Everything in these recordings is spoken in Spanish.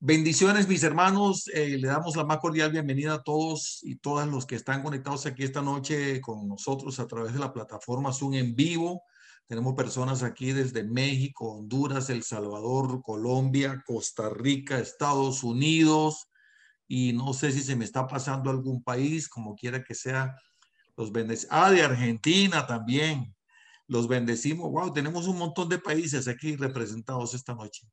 Bendiciones, mis hermanos. Le damos la más cordial bienvenida a todos y todas los que están conectados aquí esta noche con nosotros a través de la plataforma Zoom en vivo. Tenemos personas aquí desde México, Honduras, El Salvador, Colombia, Costa Rica, Estados Unidos y no sé si se me está pasando algún país, como quiera que sea. Los bendecimos. Ah, de Argentina también. Los bendecimos. Wow, tenemos un montón de países aquí representados esta noche.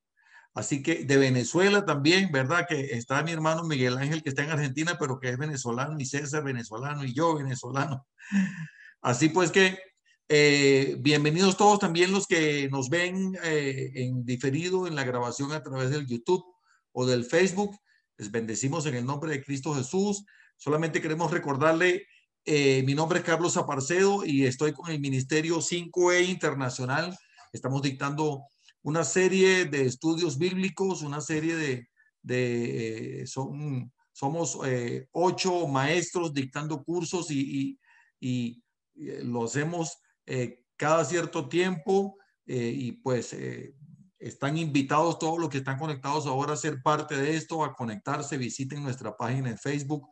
Así que de Venezuela también, ¿verdad? Que está mi hermano Miguel Ángel, que está en Argentina, pero que es venezolano, y César venezolano, y yo venezolano. Así pues que bienvenidos todos también los que nos ven en diferido en la grabación a través del YouTube o del Facebook. Les bendecimos en el nombre de Cristo Jesús. Solamente queremos recordarle, mi nombre es Carlos Aparcedo y estoy con el Ministerio 5E Internacional. Estamos dictando una serie de estudios bíblicos, una serie somos 8 maestros dictando cursos y lo hacemos cada cierto tiempo y pues están invitados todos los que están conectados ahora a ser parte de esto, a conectarse, visiten nuestra página en Facebook,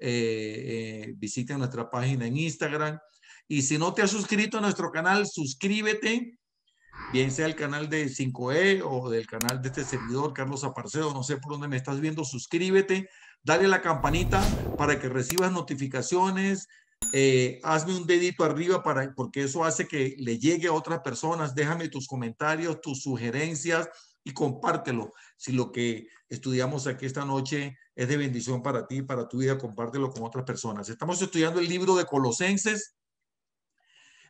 visiten nuestra página en Instagram y si no te has suscrito a nuestro canal, suscríbete, bien sea el canal de 5E o del canal de este servidor, Carlos Aparcedo, no sé por dónde me estás viendo, suscríbete, dale la campanita para que recibas notificaciones, hazme un dedito arriba porque eso hace que le llegue a otras personas, déjame tus comentarios, tus sugerencias y compártelo. Si lo que estudiamos aquí esta noche es de bendición para ti, para tu vida, compártelo con otras personas. Estamos estudiando el libro de Colosenses.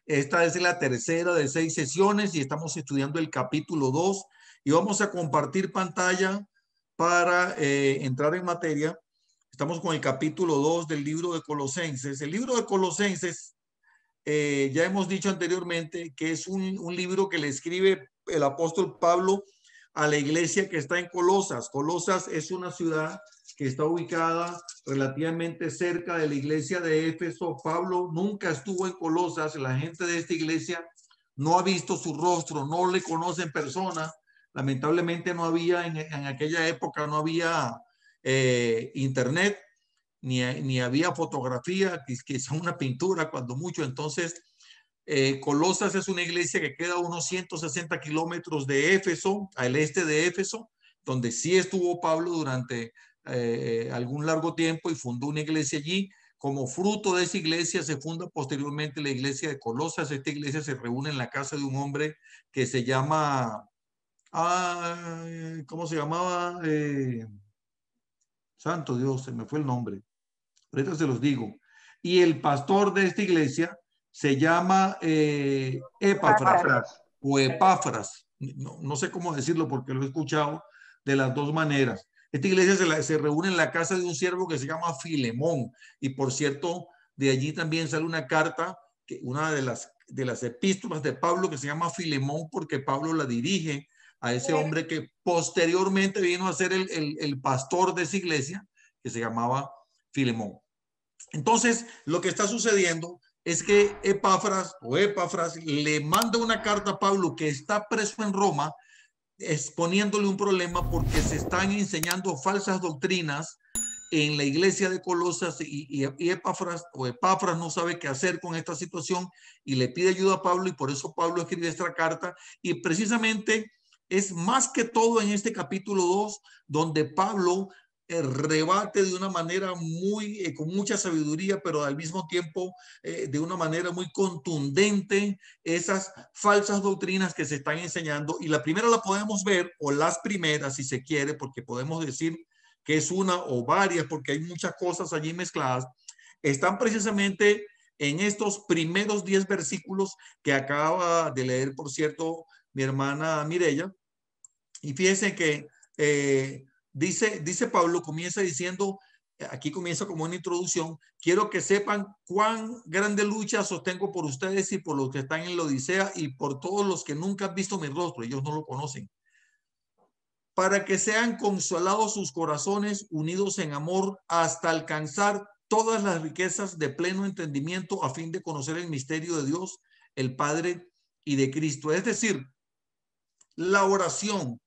Esta es la tercera de 6 sesiones y estamos estudiando el capítulo 2 y vamos a compartir pantalla para entrar en materia. Estamos con el capítulo 2 del libro de Colosenses. El libro de Colosenses, ya hemos dicho anteriormente que es un libro que le escribe el apóstol Pablo a la iglesia que está en Colosas. Colosas es una ciudad que está ubicada relativamente cerca de la iglesia de Éfeso. Pablo nunca estuvo en Colosas. La gente de esta iglesia no ha visto su rostro, no le conoce en persona. Lamentablemente no había en aquella época, no había internet, ni había fotografía, que es una pintura cuando mucho. Entonces, Colosas es una iglesia que queda a unos 160 kilómetros de Éfeso, al este de Éfeso, donde sí estuvo Pablo durante algún largo tiempo y fundó una iglesia allí. Como fruto de esa iglesia se funda posteriormente la iglesia de Colosas. Esta iglesia se reúne en la casa de un hombre que se llama, ¿cómo se llamaba? Santo Dios, se me fue el nombre. Ahorita se los digo. Y el pastor de esta iglesia se llama Epafras Epáfras. o Epafras. No sé cómo decirlo porque lo he escuchado de las dos maneras. Esta iglesia se reúne en la casa de un siervo que se llama Filemón. Y por cierto, de allí también sale una carta, una de las epístolas de Pablo que se llama Filemón porque Pablo la dirige a ese hombre que posteriormente vino a ser el pastor de esa iglesia que se llamaba Filemón. Entonces, lo que está sucediendo es que Epafras le manda una carta a Pablo que está preso en Roma, exponiéndole un problema porque se están enseñando falsas doctrinas en la iglesia de Colosas y Epafras no sabe qué hacer con esta situación y le pide ayuda a Pablo y por eso Pablo escribe esta carta y precisamente es más que todo en este capítulo 2 donde Pablo rebate de una manera muy, con mucha sabiduría, pero al mismo tiempo de una manera muy contundente esas falsas doctrinas que se están enseñando. Y la primera la podemos ver, o las primeras si se quiere, porque podemos decir que es una o varias, porque hay muchas cosas allí mezcladas, están precisamente en estos primeros 10 versículos que acaba de leer, por cierto, mi hermana Mireya. Y fíjense que dice Pablo, comienza diciendo, aquí comienza como una introducción, quiero que sepan cuán grande lucha sostengo por ustedes y por los que están en la Odisea y por todos los que nunca han visto mi rostro, ellos no lo conocen, para que sean consolados sus corazones, unidos en amor, hasta alcanzar todas las riquezas de pleno entendimiento a fin de conocer el misterio de Dios, el Padre y de Cristo. Es decir, la oración,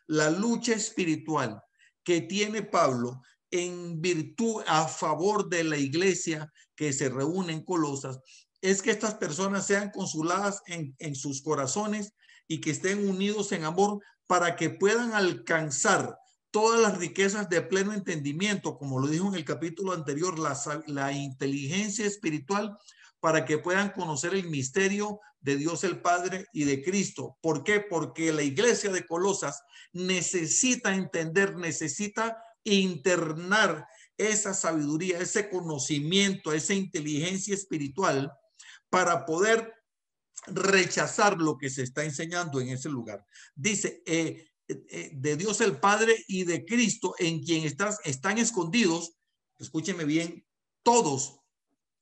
la lucha espiritual, que tiene Pablo en virtud a favor de la iglesia que se reúne en Colosas es que estas personas sean consoladas en sus corazones y que estén unidos en amor para que puedan alcanzar todas las riquezas de pleno entendimiento, como lo dijo en el capítulo anterior, la inteligencia espiritual, para que puedan conocer el misterio de Dios el Padre y de Cristo. ¿Por qué? Porque la iglesia de Colosas necesita entender, necesita internar esa sabiduría, ese conocimiento, esa inteligencia espiritual para poder rechazar lo que se está enseñando en ese lugar. Dice, de Dios el Padre y de Cristo, en quien están escondidos, escúcheme bien, todos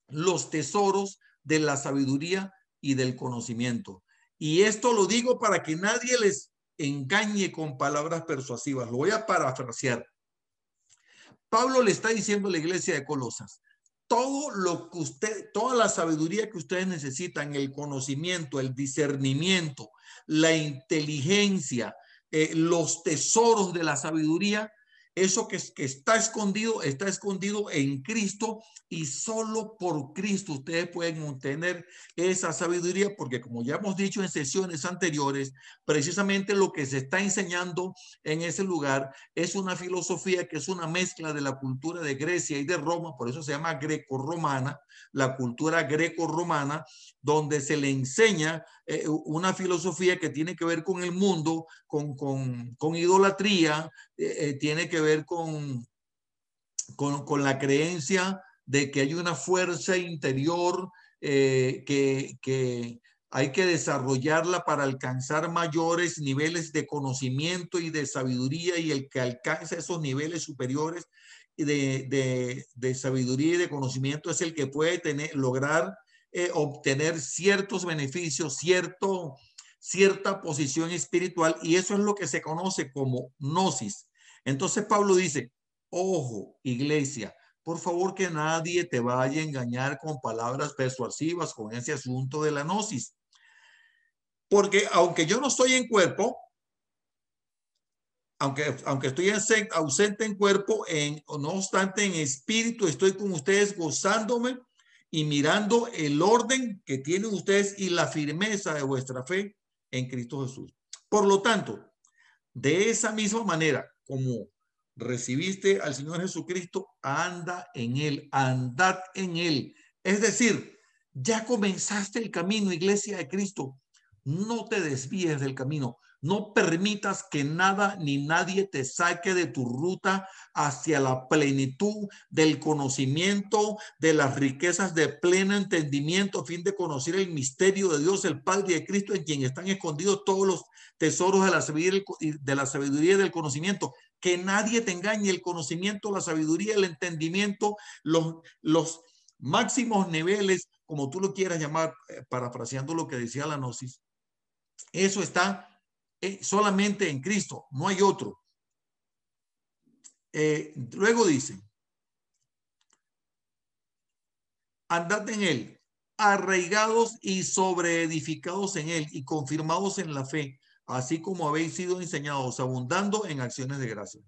los tesoros de la sabiduría y del conocimiento. Y esto lo digo para que nadie les engañe con palabras persuasivas. Lo voy a parafrasear. Pablo le está diciendo a la iglesia de Colosas, todo lo que toda la sabiduría que ustedes necesitan, el conocimiento, el discernimiento, la inteligencia, los tesoros de la sabiduría, eso que está escondido en Cristo, y solo por Cristo ustedes pueden obtener esa sabiduría, porque como ya hemos dicho en sesiones anteriores, precisamente lo que se está enseñando en ese lugar es una filosofía que es una mezcla de la cultura de Grecia y de Roma, por eso se llama greco-romana, la cultura greco-romana, donde se le enseña una filosofía que tiene que ver con el mundo, con idolatría, tiene que ver con la creencia de que hay una fuerza interior que hay que desarrollarla para alcanzar mayores niveles de conocimiento y de sabiduría, y el que alcanza esos niveles superiores de sabiduría y de conocimiento es el que puede lograr obtener ciertos beneficios, cierta posición espiritual, y eso es lo que se conoce como gnosis. Entonces Pablo dice, ojo, iglesia, por favor que nadie te vaya a engañar con palabras persuasivas con ese asunto de la gnosis. Porque aunque yo no estoy en cuerpo, aunque estoy ausente en cuerpo, no obstante en espíritu estoy con ustedes gozándome y mirando el orden que tienen ustedes y la firmeza de vuestra fe en Cristo Jesús. Por lo tanto, de esa misma manera como recibiste al Señor Jesucristo, anda en él, andad en él. Es decir, ya comenzaste el camino, iglesia de Cristo. No te desvíes del camino. No permitas que nada ni nadie te saque de tu ruta hacia la plenitud del conocimiento, de las riquezas de pleno entendimiento, a fin de conocer el misterio de Dios, el Padre y de Cristo, en quien están escondidos todos los tesoros de la sabiduría y del conocimiento. Que nadie te engañe. El conocimiento, la sabiduría, el entendimiento, los máximos niveles, como tú lo quieras llamar, parafraseando lo que decía la gnosis, eso está solamente en Cristo, no hay otro. Luego dice, andad en él, arraigados y sobreedificados en él y confirmados en la fe, así como habéis sido enseñados, abundando en acciones de gracia.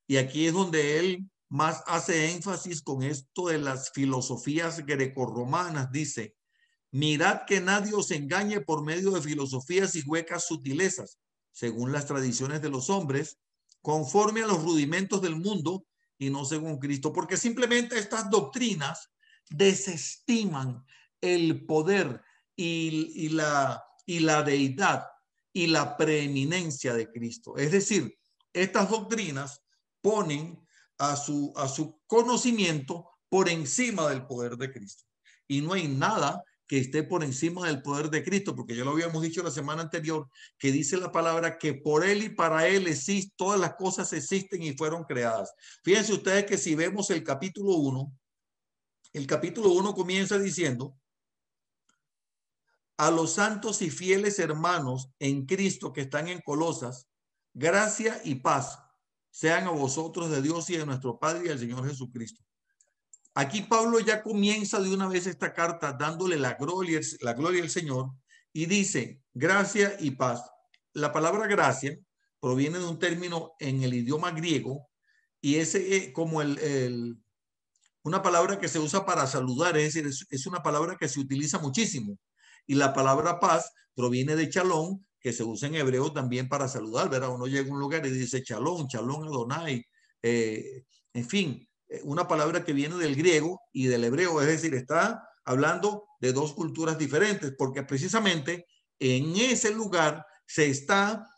Y aquí es donde él más hace énfasis con esto de las filosofías grecorromanas. Dice, mirad que nadie os engañe por medio de filosofías y huecas sutilezas, según las tradiciones de los hombres, conforme a los rudimentos del mundo y no según Cristo, porque simplemente estas doctrinas desestiman el poder y la deidad y la preeminencia de Cristo. Es decir, estas doctrinas ponen a su conocimiento por encima del poder de Cristo. Y no hay nada que esté por encima del poder de Cristo, porque ya lo habíamos dicho la semana anterior, que dice la palabra que por él y para él existe, todas las cosas existen y fueron creadas. Fíjense ustedes que si vemos el capítulo 1, el capítulo 1 comienza diciendo, a los santos y fieles hermanos en Cristo que están en Colosas, gracia y paz sean a vosotros de Dios y de nuestro Padre y del Señor Jesucristo. Aquí Pablo ya comienza de una vez esta carta dándole la gloria al Señor y dice gracia y paz. La palabra gracia proviene de un término en el idioma griego y ese como una palabra que se usa para saludar, es decir, es una palabra que se utiliza muchísimo. Y la palabra paz proviene de shalom, que se usa en hebreo también para saludar, ¿verdad? Uno llega a un lugar y dice shalom, shalom Adonai, en fin, una palabra que viene del griego y del hebreo, es decir, está hablando de dos culturas diferentes, porque precisamente en ese lugar se está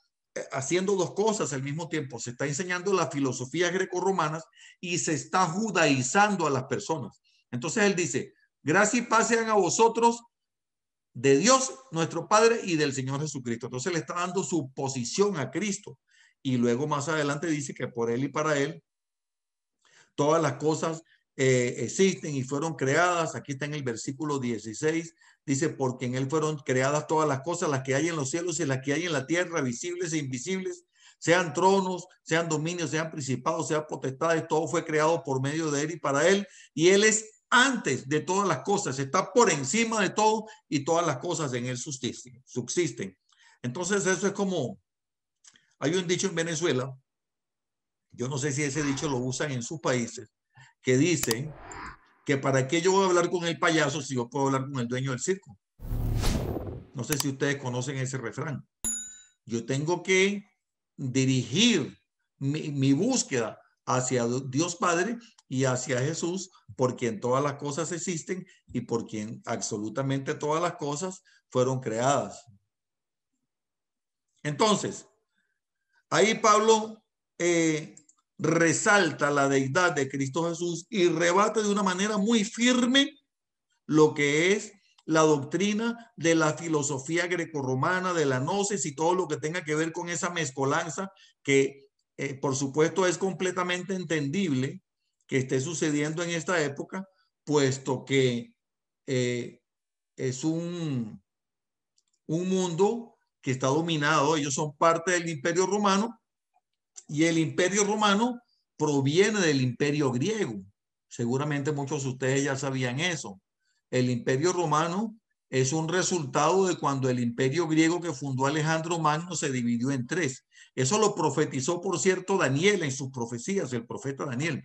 haciendo dos cosas al mismo tiempo. Se está enseñando las filosofías grecorromanas y se está judaizando a las personas. Entonces él dice, gracia y paz sean a vosotros de Dios nuestro Padre y del Señor Jesucristo. Entonces le está dando su posición a Cristo. Y luego más adelante dice que por él y para él todas las cosas existen y fueron creadas. Aquí está en el versículo 16. Dice, porque en él fueron creadas todas las cosas, las que hay en los cielos y las que hay en la tierra, visibles e invisibles, sean tronos, sean dominios, sean principados, sean potestades, todo fue creado por medio de él y para él. Y él es antes de todas las cosas, está por encima de todo y todas las cosas en él subsisten. Entonces eso es como, hay un dicho en Venezuela, yo no sé si ese dicho lo usan en sus países, que dice que para qué yo voy a hablar con el payaso si yo puedo hablar con el dueño del circo. No sé si ustedes conocen ese refrán. Yo tengo que dirigir mi búsqueda hacia Dios Padre y hacia Jesús, por quien todas las cosas existen y por quien absolutamente todas las cosas fueron creadas. Entonces, ahí Pablo resalta la deidad de Cristo Jesús y rebate de una manera muy firme lo que es la doctrina de la filosofía grecorromana, de la gnosis y todo lo que tenga que ver con esa mezcolanza que, por supuesto, es completamente entendible que esté sucediendo en esta época, puesto que es un mundo que está dominado, ellos son parte del Imperio Romano y el Imperio Romano proviene del Imperio griego. Seguramente muchos de ustedes ya sabían eso. El Imperio Romano es un resultado de cuando el Imperio griego que fundó Alejandro Magno se dividió en tres. Eso lo profetizó, por cierto, Daniel en sus profecías, el profeta Daniel,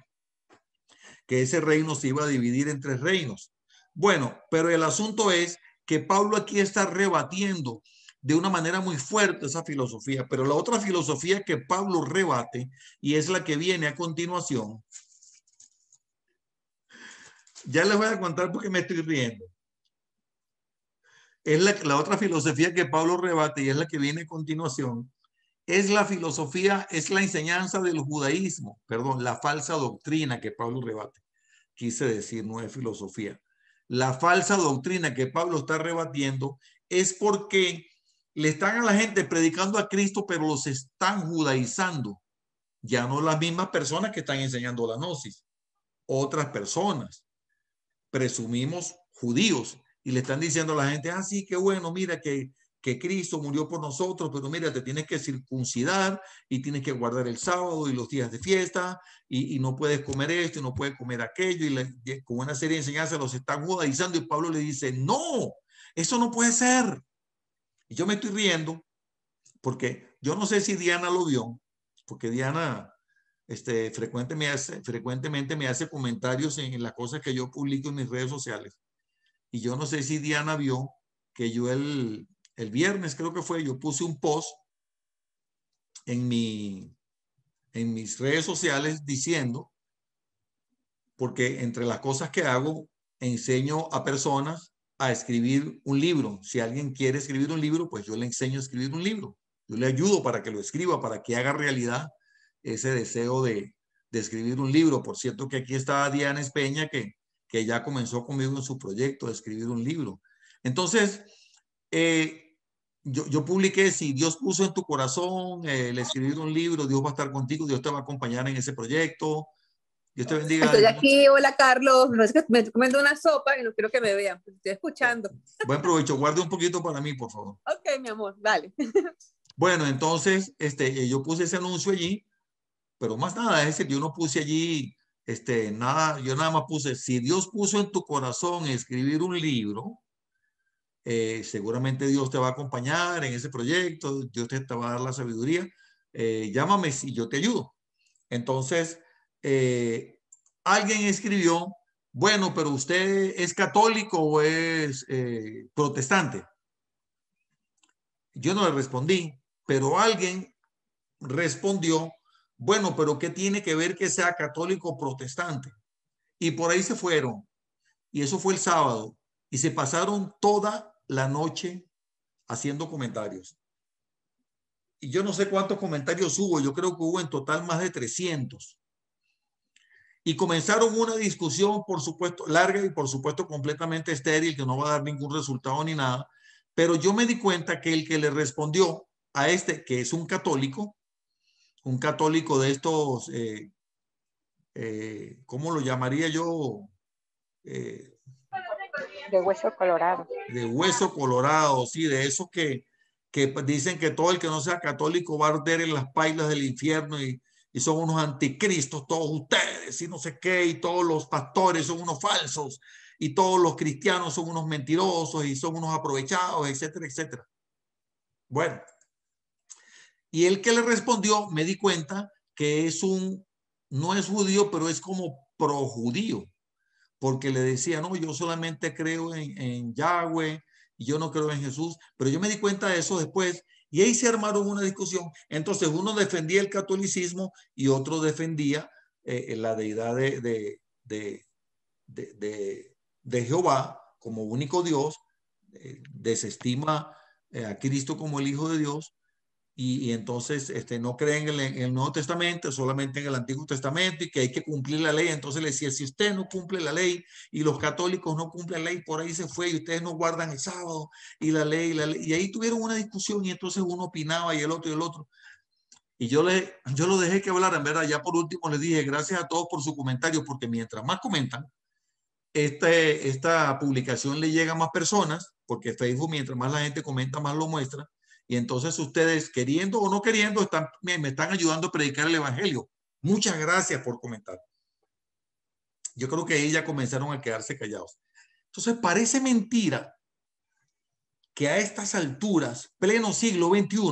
que ese reino se iba a dividir en tres reinos. Bueno, pero el asunto es que Pablo aquí está rebatiendo de una manera muy fuerte esa filosofía, pero la otra filosofía que Pablo rebate, y es la que viene a continuación, ya les voy a contar porque me estoy riendo. Es la otra filosofía que Pablo rebate y es la que viene a continuación. Es la filosofía, es la enseñanza del judaísmo, perdón, la falsa doctrina que Pablo rebate. Quise decir, no es filosofía. La falsa doctrina que Pablo está rebatiendo es porque le están a la gente predicando a Cristo, pero los están judaizando. Ya no las mismas personas que están enseñando la gnosis, otras personas, presumimos judíos, y le están diciendo a la gente, ah, sí, qué bueno, mira que Cristo murió por nosotros, pero mira, te tienes que circuncidar y tienes que guardar el sábado y los días de fiesta y no puedes comer esto y no puedes comer aquello y con una serie de enseñanzas los están judaizando y Pablo le dice, no, eso no puede ser. Y yo me estoy riendo porque yo no sé si Diana lo vio, porque Diana frecuentemente me hace comentarios en las cosas que yo publico en mis redes sociales. Y yo no sé si Diana vio que yo el viernes, creo que fue, yo puse un post en mis redes sociales diciendo, porque entre las cosas que hago, enseño a personas a escribir un libro. Si alguien quiere escribir un libro, pues yo le enseño a escribir un libro. Yo le ayudo para que lo escriba, para que haga realidad ese deseo de escribir un libro. Por cierto que aquí está Diana Espeña, que ya comenzó conmigo en su proyecto de escribir un libro. Entonces, yo publiqué, si Dios puso en tu corazón el escribir un libro, Dios va a estar contigo, Dios te va a acompañar en ese proyecto. Dios te bendiga. Estoy aquí, hola Carlos, me estoy comiendo una sopa y no quiero que me vean, estoy escuchando. Buen provecho, guarde un poquito para mí, por favor. Ok, mi amor, dale. Bueno, entonces, yo puse ese anuncio allí, pero más nada, es decir, yo no puse allí, nada, yo nada más puse, si Dios puso en tu corazón escribir un libro, seguramente Dios te va a acompañar en ese proyecto, Dios te va a dar la sabiduría, llámame y yo te ayudo. Entonces, alguien escribió, bueno, pero ¿usted es católico o es protestante? Yo no le respondí, pero alguien respondió, bueno, pero ¿qué tiene que ver que sea católico o protestante? Y por ahí se fueron. Y eso fue el sábado. Y se pasaron toda la noche haciendo comentarios. Y yo no sé cuántos comentarios hubo. Yo creo que hubo en total más de 300. Y comenzaron una discusión, por supuesto, larga y por supuesto completamente estéril, que no va a dar ningún resultado ni nada. Pero yo me di cuenta que el que le respondió a este, que es un católico de estos, ¿cómo lo llamaría yo? De hueso colorado. De hueso colorado, sí, de esos que dicen que todo el que no sea católico va a arder en las pailas del infierno y son unos anticristos todos ustedes y no sé qué, y todos los pastores son unos falsos y todos los cristianos son unos mentirosos y son unos aprovechados, etcétera, etcétera. Bueno, y el que le respondió, me di cuenta que no es judío, pero es como pro judío, porque le decía, no, yo solamente creo en Yahweh y yo no creo en Jesús, pero yo me di cuenta de eso después y ahí se armaron una discusión. Entonces uno defendía el catolicismo y otro defendía la deidad de Jehová como único Dios, desestima a Cristo como el Hijo de Dios y entonces no creen en el Nuevo Testamento, solamente en el Antiguo Testamento y que hay que cumplir la ley. Entonces le decía, si usted no cumple la ley y los católicos no cumplen la ley, por ahí se fue y ustedes no guardan el sábado y la ley, y ahí tuvieron una discusión y entonces uno opinaba y el otro y el otro. Y yo lo dejé que hablar, en verdad. Ya por último les dije, gracias a todos por su comentario, porque mientras más comentan, esta publicación le llega a más personas, porque Facebook, mientras más la gente comenta, más lo muestra. Y entonces ustedes, queriendo o no queriendo, me están ayudando a predicar el evangelio. Muchas gracias por comentar. Yo creo que ahí ya comenzaron a quedarse callados. Entonces parece mentira que a estas alturas, pleno siglo XXI,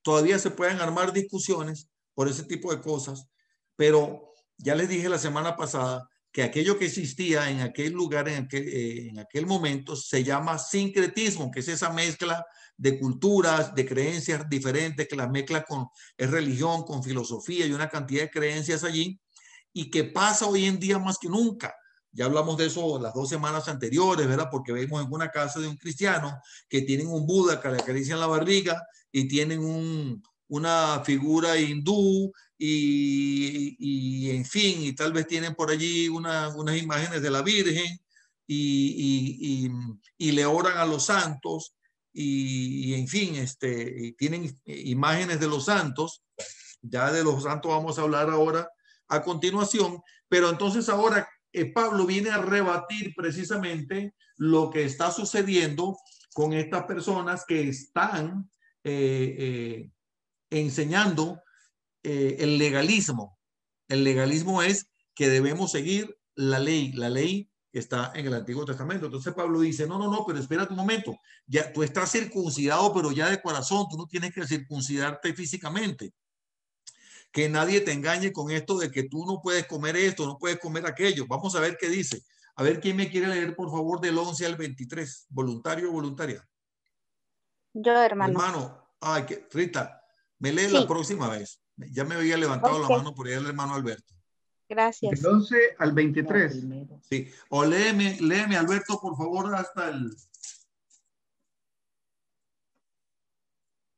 todavía se puedan armar discusiones por ese tipo de cosas, pero ya les dije la semana pasada que aquello que existía en aquel lugar, en aquel momento, se llama sincretismo, que es esa mezcla de culturas, de creencias diferentes, que las mezcla es religión, con filosofía y una cantidad de creencias allí, y que pasa hoy en día más que nunca. Ya hablamos de eso las 2 semanas anteriores, ¿verdad? Porque vemos en una casa de un cristiano que tienen un Buda que le acarician la barriga y tienen una figura hindú y en fin, y tal vez tienen por allí unas imágenes de la Virgen y le oran a los santos y en fin, y tienen imágenes de los santos. Ya de los santos vamos a hablar ahora a continuación, pero entonces ahora Pablo viene a rebatir precisamente lo que está sucediendo con estas personas que están enseñando el legalismo. El legalismo es que debemos seguir la ley que está en el Antiguo Testamento. Entonces Pablo dice, no, pero espérate un momento, ya tú estás circuncidado, pero ya de corazón, tú no tienes que circuncidarte físicamente. Que nadie te engañe con esto de que tú no puedes comer esto, no puedes comer aquello. Vamos a ver qué dice. A ver quién me quiere leer, por favor, del 11 al 23. ¿Voluntario o voluntaria? Yo, hermano. Hermano, ay, Rita, me lee Sí. la próxima vez. Ya me había levantado la mano por ahí el hermano Alberto. Gracias. Del 11 al 23. Sí, o léeme, Alberto, por favor, hasta el...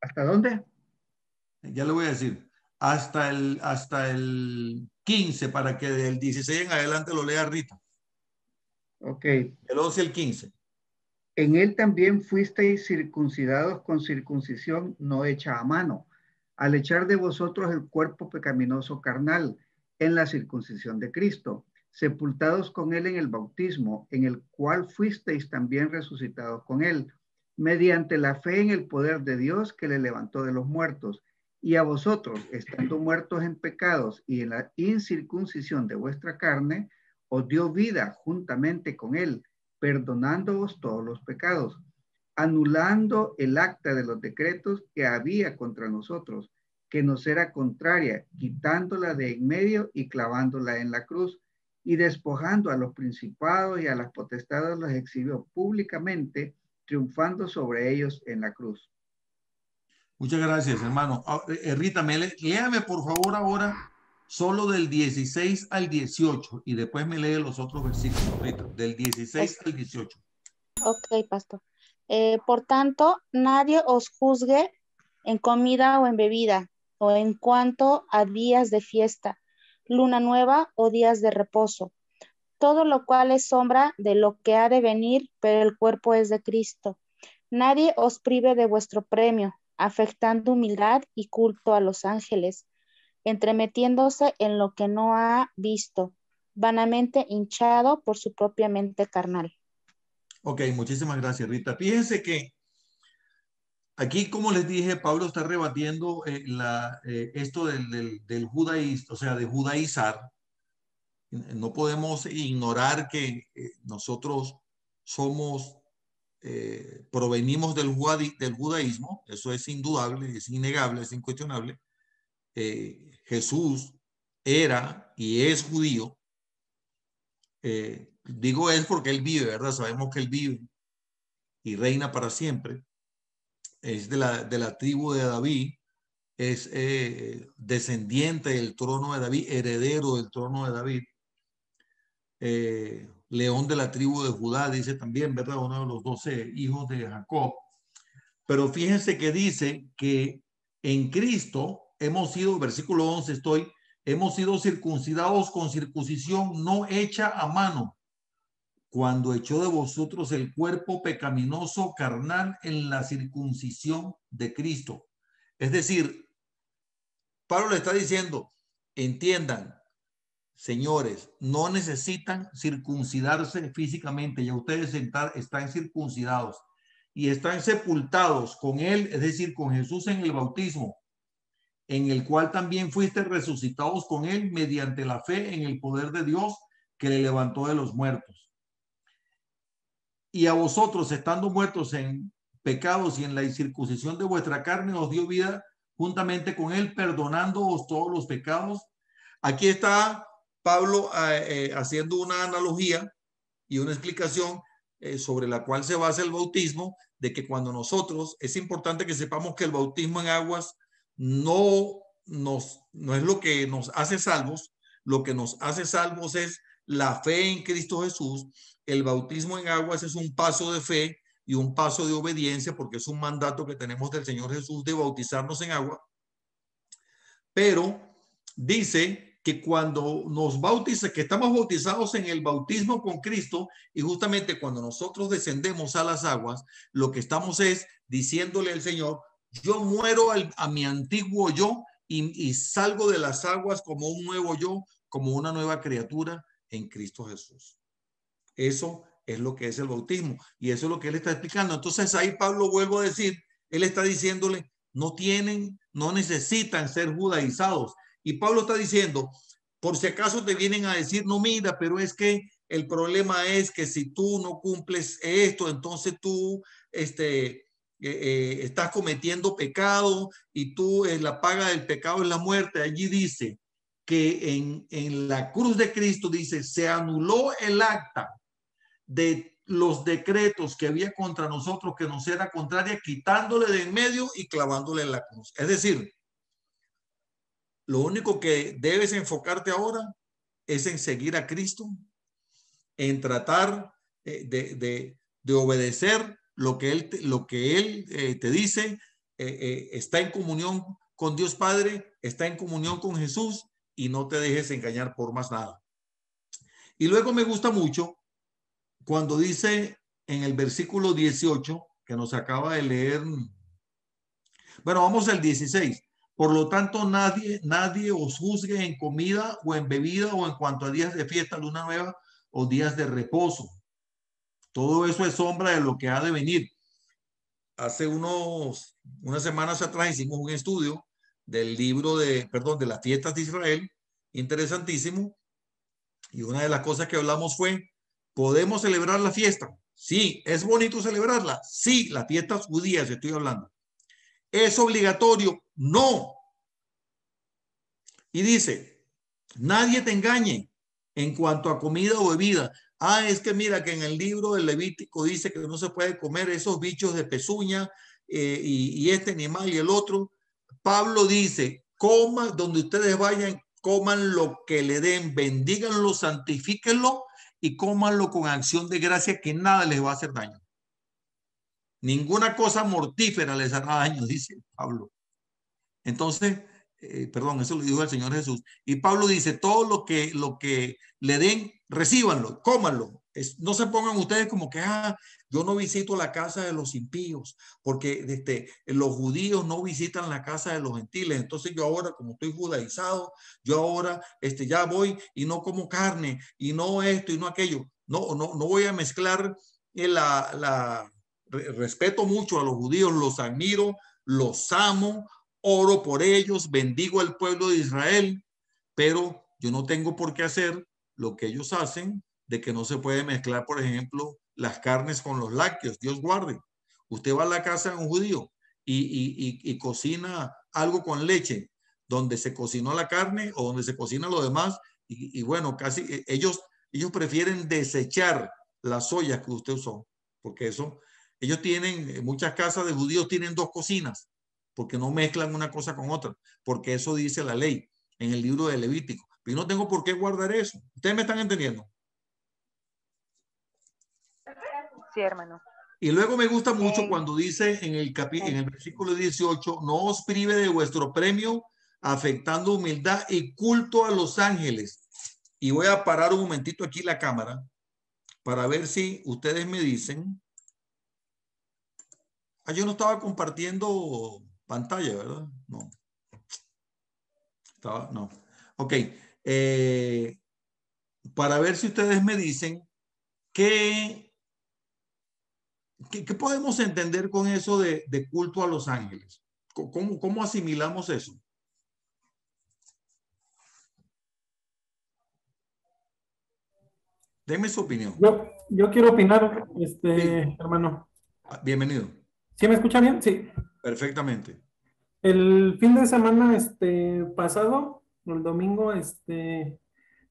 ¿Hasta dónde? Ya le voy a decir. Hasta el 15, para que del 16 en adelante lo lea Rita. Ok. El 11 al 15. En él también fuisteis circuncidados con circuncisión no hecha a mano, al echar de vosotros el cuerpo pecaminoso carnal en la circuncisión de Cristo, sepultados con él en el bautismo, en el cual fuisteis también resucitados con él, mediante la fe en el poder de Dios que le levantó de los muertos, y a vosotros, estando muertos en pecados y en la incircuncisión de vuestra carne, os dio vida juntamente con él, perdonándoos todos los pecados, anulando el acta de los decretos que había contra nosotros, que nos era contraria, quitándola de en medio y clavándola en la cruz, y despojando a los principados y a las potestades los exhibió públicamente, triunfando sobre ellos en la cruz. Muchas gracias, hermano. Rita, léame por favor ahora solo del 16 al 18 y después me lee los otros versículos, Rita, del 16 al 18. Ok, pastor. Por tanto, nadie os juzgue en comida o en bebida, o en cuanto a días de fiesta, luna nueva o días de reposo. Todo lo cual es sombra de lo que ha de venir, pero el cuerpo es de Cristo. Nadie os prive de vuestro premio, afectando humildad y culto a los ángeles, entremetiéndose en lo que no ha visto, vanamente hinchado por su propia mente carnal. Ok, muchísimas gracias, Rita. Fíjense que aquí, como les dije, Pablo está rebatiendo esto del judaísmo, o sea, de judaizar. No podemos ignorar que nosotros somos, provenimos del judaísmo, eso es indudable, es innegable, es incuestionable. Jesús era y es judío. Digo es porque él vive, ¿verdad? Sabemos que él vive y reina para siempre. Es de la tribu de David, es descendiente del trono de David, heredero del trono de David. León de la tribu de Judá, dice también, ¿verdad? Uno de los 12 hijos de Jacob. Pero fíjense que dice que en Cristo hemos sido, versículo 11 hemos sido circuncidados con circuncisión no hecha a mano, cuando echó de vosotros el cuerpo pecaminoso carnal en la circuncisión de Cristo. Es decir, Pablo le está diciendo, entiendan, señores, no necesitan circuncidarse físicamente, ya ustedes están circuncidados y están sepultados con él, es decir, con Jesús en el bautismo, en el cual también fuiste resucitados con él mediante la fe en el poder de Dios que le levantó de los muertos. Y a vosotros, estando muertos en pecados y en la incircuncisión de vuestra carne, os dio vida juntamente con él, perdonándoos todos los pecados. Aquí está Pablo haciendo una analogía y una explicación sobre la cual se basa el bautismo, de que cuando nosotros, es importante que sepamos que el bautismo en aguas no es lo que nos hace salvos. Lo que nos hace salvos es la fe en Cristo Jesús. El bautismo en aguas es un paso de fe y un paso de obediencia, porque es un mandato que tenemos del Señor Jesús de bautizarnos en agua. Pero dice que cuando nos bautiza, que estamos bautizados en el bautismo con Cristo, y justamente cuando nosotros descendemos a las aguas, lo que estamos es diciéndole al Señor, yo muero a mi antiguo yo y salgo de las aguas como un nuevo yo, como una nueva criatura en Cristo Jesús. Eso es lo que es el bautismo y eso es lo que él está explicando. Entonces ahí Pablo, vuelvo a decir, él está diciéndole, no necesitan ser judaizados. Y Pablo está diciendo, por si acaso te vienen a decir, no, mira, pero es que el problema es que si tú no cumples esto, entonces tú estás cometiendo pecado y tú la paga del pecado es la muerte. Allí dice que en la cruz de Cristo dice, se anuló el acta de los decretos que había contra nosotros, que nos era contraria, quitándole de en medio y clavándole en la cruz. Es decir, lo único que debes enfocarte ahora es en seguir a Cristo, en tratar de obedecer lo que Él te dice, está en comunión con Dios Padre, está en comunión con Jesús y no te dejes engañar por más nada. Y luego me gusta mucho cuando dice en el versículo 18 que nos acaba de leer, bueno, vamos al 16. Por lo tanto, nadie os juzgue en comida o en bebida o en cuanto a días de fiesta, luna nueva o días de reposo. Todo eso es sombra de lo que ha de venir. Hace unas semanas atrás hicimos un estudio del libro de las fiestas de Israel, interesantísimo. Y una de las cosas que hablamos fue, ¿podemos celebrar la fiesta? Sí. ¿Es bonito celebrarla? Sí, las fiestas judías estoy hablando. ¿Es obligatorio? No. Y dice, nadie te engañe en cuanto a comida o bebida. Ah, es que mira que en el libro del Levítico dice que no se puede comer esos bichos de pezuña y este animal y el otro. Pablo dice, coman donde ustedes vayan, coman lo que le den, bendíganlo, santifíquenlo y cómanlo con acción de gracia, que nada les va a hacer daño. Ninguna cosa mortífera les hará daño, dice Pablo. Entonces, perdón, eso lo dijo el Señor Jesús. Y Pablo dice, todo lo que le den, recíbanlo, cómanlo. No se pongan ustedes como que, yo no visito la casa de los impíos, porque los judíos no visitan la casa de los gentiles. Entonces yo ahora, como estoy judaizado, yo ahora ya voy y no como carne, y no esto y no aquello. No voy a mezclar respeto mucho a los judíos, los admiro, los amo, oro por ellos, bendigo al pueblo de Israel, pero yo no tengo por qué hacer lo que ellos hacen, de que no se puede mezclar, por ejemplo, las carnes con los lácteos. Dios guarde. Usted va a la casa de un judío y cocina algo con leche, donde se cocinó la carne o donde se cocina lo demás, y bueno, casi ellos prefieren desechar las ollas que usted usó, porque ellos tienen, muchas casas de judíos tienen dos cocinas, porque no mezclan una cosa con otra, porque eso dice la ley en el libro de Levítico. Pero yo no tengo por qué guardar eso. ¿Ustedes me están entendiendo? Sí, hermano. Y luego me gusta mucho cuando dice en el versículo 18, no os prive de vuestro premio, afectando humildad y culto a los ángeles. Y voy a parar un momentito aquí la cámara para ver si ustedes me dicen. Yo no estaba compartiendo pantalla, ¿verdad? No. No. Ok. Para ver si ustedes me dicen qué podemos entender con eso de culto a los ángeles. ¿Cómo asimilamos eso? Denme su opinión. Yo quiero opinar, Sí. hermano. Bienvenido. ¿Sí me escucha bien? Sí. Perfectamente. El fin de semana pasado, el domingo,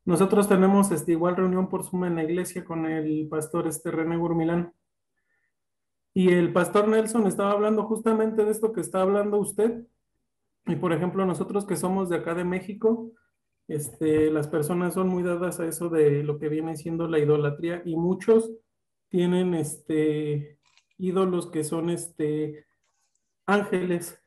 nosotros tenemos igual reunión por Zoom en la iglesia con el pastor René Gurmilán. Y el pastor Nelson estaba hablando justamente de esto que está hablando usted. Y por ejemplo, nosotros que somos de acá de México, las personas son muy dadas a eso de lo que viene siendo la idolatría, y muchos tienen ídolos que son ángeles.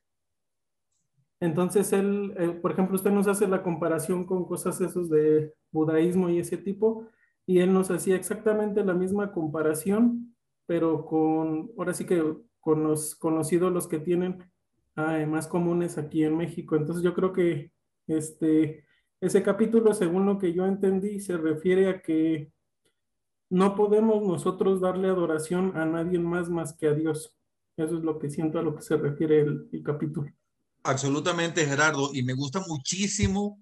Entonces él, por ejemplo, usted nos hace la comparación con cosas esos de budaísmo y ese tipo, y él nos hacía exactamente la misma comparación, pero ahora sí que con los ídolos que tienen más comunes aquí en México. Entonces yo creo que ese capítulo, según lo que yo entendí, se refiere a que no podemos nosotros darle adoración a nadie más que a Dios. Eso es lo que siento, a lo que se refiere el capítulo. Absolutamente, Gerardo, y me gusta muchísimo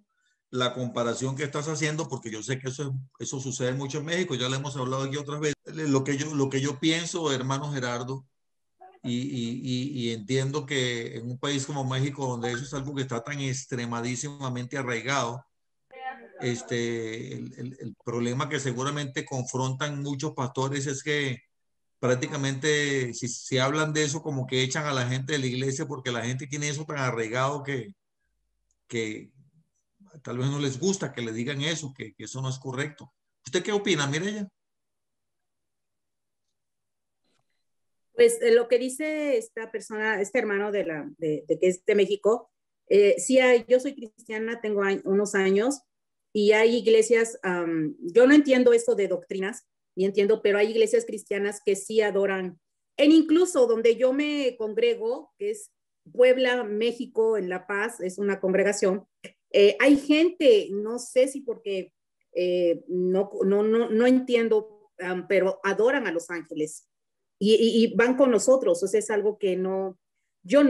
la comparación que estás haciendo, porque yo sé que eso sucede mucho en México. Ya lo hemos hablado aquí otras veces. Lo que yo pienso, hermano Gerardo, y entiendo que en un país como México, donde eso es algo que está tan extremadísimamente arraigado, el problema que seguramente confrontan muchos pastores es que prácticamente si hablan de eso, como que echan a la gente de la iglesia, porque la gente tiene eso tan arraigado que tal vez no les gusta que le digan eso, que eso no es correcto. ¿Usted qué opina, Mireya? Pues lo que dice esta persona, este hermano de que es de México, sí, yo soy cristiana, tengo unos años, y hay iglesias, yo no entiendo esto de doctrinas, ni entiendo, pero hay iglesias cristianas que sí adoran, incluso donde yo me congrego, que es Puebla, México, en La Paz, es una congregación, hay gente, no sé si porque no entiendo, pero adoran a los ángeles. Y van con nosotros, o sea, es algo que yo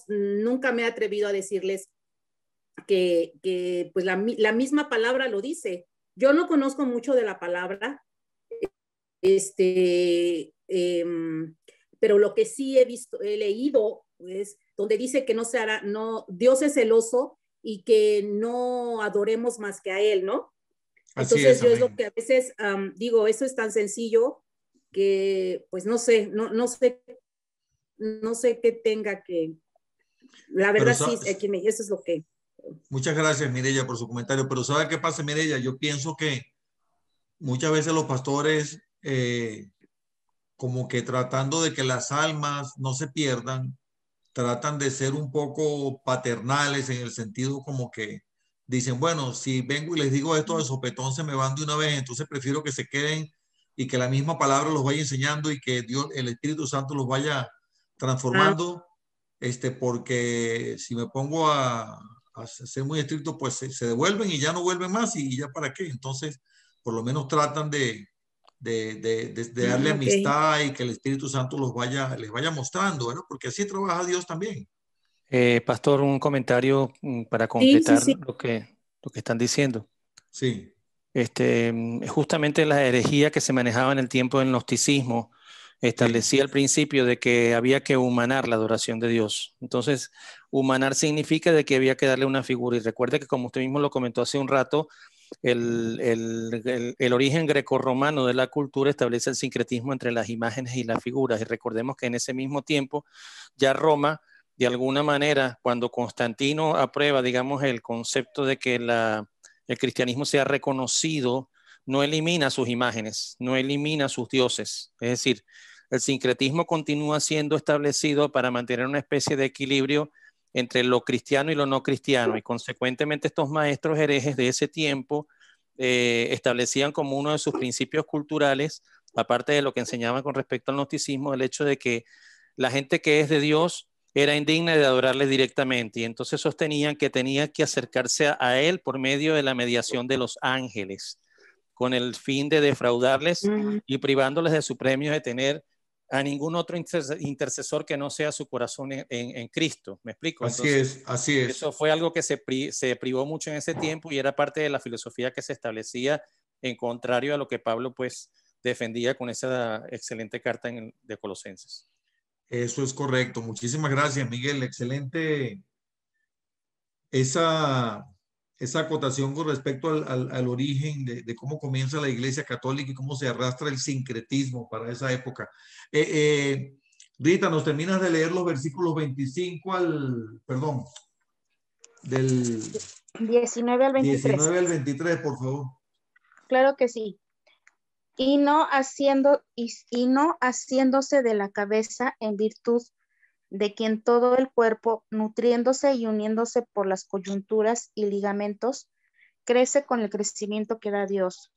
nunca me he atrevido a decirles que pues la misma palabra lo dice. Yo no conozco mucho de la palabra, pero lo que sí he leído es donde dice que no se hará, Dios es celoso y que no adoremos más que a Él, ¿no? Así Entonces es, yo es lo amén. que a veces digo, eso es tan sencillo que pues no sé, no sé qué tenga que, la Pero verdad sí, eso es lo que... muchas gracias, Mireya, por su comentario. Pero ¿sabe qué pasa, Mireya? Yo pienso que muchas veces los pastores, como que tratando de que las almas no se pierdan, tratan de ser un poco paternales en el sentido como que dicen, bueno, si vengo y les digo esto de sopetón se me van de una vez, entonces prefiero que se queden y que la misma palabra los vaya enseñando y que Dios, el Espíritu Santo los vaya transformando, porque si me pongo a ser muy estricto, pues se devuelven y ya no vuelven más y ya para qué. Entonces, por lo menos tratan de darle Okay. amistad y que el Espíritu Santo les vaya mostrando, ¿verdad? Porque así trabaja Dios también. Pastor, un comentario para Sí, sí, completar sí. lo que están diciendo. Sí. Justamente la herejía que se manejaba en el tiempo del gnosticismo establecía el principio de que había que humanar la adoración de Dios. Entonces, humanar significa de que había que darle una figura. Y recuerde que, como usted mismo lo comentó hace un rato, el origen grecorromano de la cultura establece el sincretismo entre las imágenes y las figuras. Y recordemos que en ese mismo tiempo ya Roma, de alguna manera, cuando Constantino aprueba, digamos, el concepto de que el cristianismo sea reconocido, no elimina sus imágenes, no elimina sus dioses. Es decir, el sincretismo continúa siendo establecido para mantener una especie de equilibrio entre lo cristiano y lo no cristiano, y consecuentemente estos maestros herejes de ese tiempo establecían como uno de sus principios culturales, aparte de lo que enseñaban con respecto al gnosticismo, el hecho de que la gente que es de Dios era indigna de adorarle directamente, y entonces sostenían que tenía que acercarse a él por medio de la mediación de los ángeles, con el fin de defraudarles y privándoles de su premio de tener a ningún otro intercesor que no sea su corazón en Cristo. ¿Me explico? Así Entonces, es, así es. eso fue algo que se privó mucho en ese tiempo y era parte de la filosofía que se establecía, en contrario a lo que Pablo pues defendía con esa excelente carta de Colosenses. Eso es correcto. Muchísimas gracias, Miguel. Excelente esa acotación con respecto al origen de cómo comienza la Iglesia Católica y cómo se arrastra el sincretismo para esa época. Rita, ¿nos terminas de leer los versículos 25 perdón, del 19 al 23. 19 al 23, por favor? Claro que sí. Y no haciéndose de la cabeza en virtud de quien todo el cuerpo, nutriéndose y uniéndose por las coyunturas y ligamentos, crece con el crecimiento que da Dios.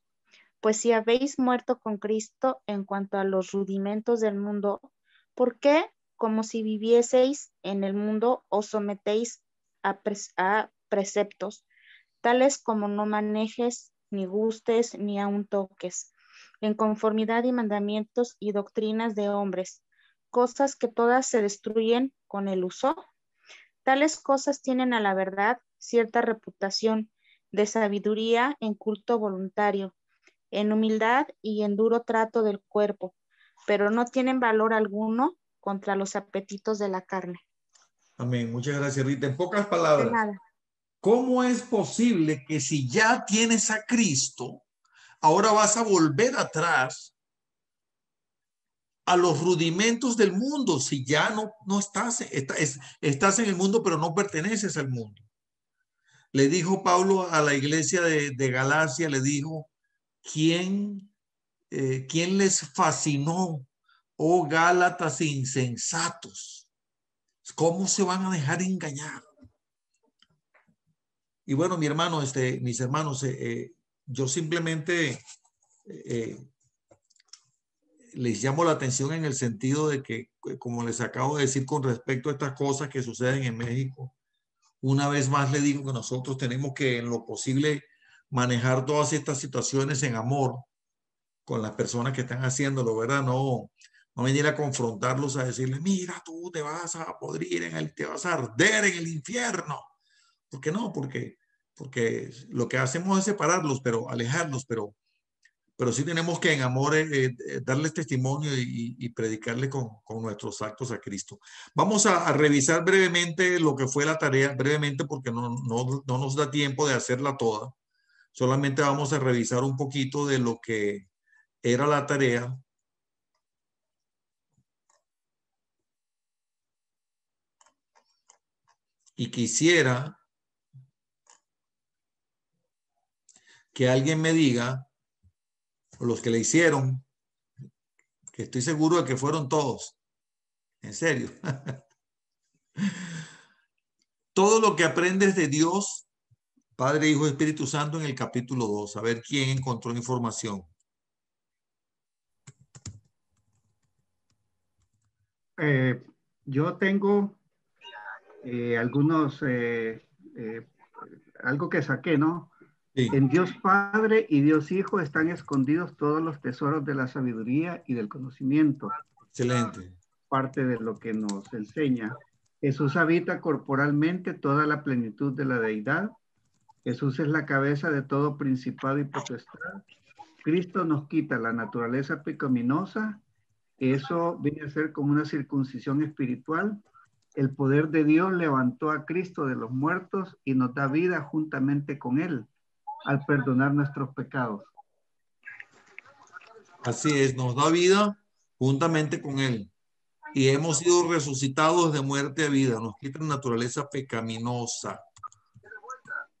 Pues si habéis muerto con Cristo en cuanto a los rudimentos del mundo, ¿por qué, como si vivieseis en el mundo, os sometéis a preceptos, tales como no manejes, ni gustes, ni aun toques, en conformidad y mandamientos y doctrinas de hombres, cosas que todas se destruyen con el uso? Tales cosas tienen a la verdad cierta reputación de sabiduría en culto voluntario, en humildad y en duro trato del cuerpo, pero no tienen valor alguno contra los apetitos de la carne. Amén. Muchas gracias, Rita. En pocas De palabras, nada. ¿cómo es posible que si ya tienes a Cristo, ahora vas a volver atrás a los rudimentos del mundo? Si ya no estás en el mundo, pero no perteneces al mundo. Le dijo Pablo a la iglesia de Galacia, le dijo, ¿quién les fascinó? Oh Gálatas insensatos, ¿cómo se van a dejar engañar? Y bueno, mi hermano, mis hermanos, yo simplemente les llamo la atención en el sentido de que, como les acabo de decir con respecto a estas cosas que suceden en México, una vez más le digo que nosotros tenemos que en lo posible manejar todas estas situaciones en amor con las personas que están haciéndolo, ¿verdad? No venir a confrontarlos, a decirles, mira, tú te vas a podrir, te vas a arder en el infierno. ¿Por qué no? Porque lo que hacemos es separarlos, pero alejarlos, pero pero sí tenemos que en amor darles testimonio y predicarle con nuestros actos a Cristo. Vamos a revisar brevemente lo que fue la tarea, brevemente porque no nos da tiempo de hacerla toda. Solamente vamos a revisar un poquito de lo que era la tarea. Y quisiera que alguien me diga, o los que le hicieron, que estoy seguro de que fueron todos, en serio. Todo lo que aprendes de Dios, Padre, Hijo, Espíritu Santo, en el capítulo 2. A ver quién encontró información. Yo tengo algunos, algo que saqué, ¿no? Sí. En Dios Padre y Dios Hijo están escondidos todos los tesoros de la sabiduría y del conocimiento. Excelente. Parte de lo que nos enseña. Jesús habita corporalmente toda la plenitud de la deidad. Jesús es la cabeza de todo principado y potestad. Cristo nos quita la naturaleza pecaminosa. Eso viene a ser como una circuncisión espiritual. El poder de Dios levantó a Cristo de los muertos y nos da vida juntamente con Él al perdonar nuestros pecados. Así es, nos da vida juntamente con Él. Y hemos sido resucitados de muerte a vida. Nos quita la naturaleza pecaminosa.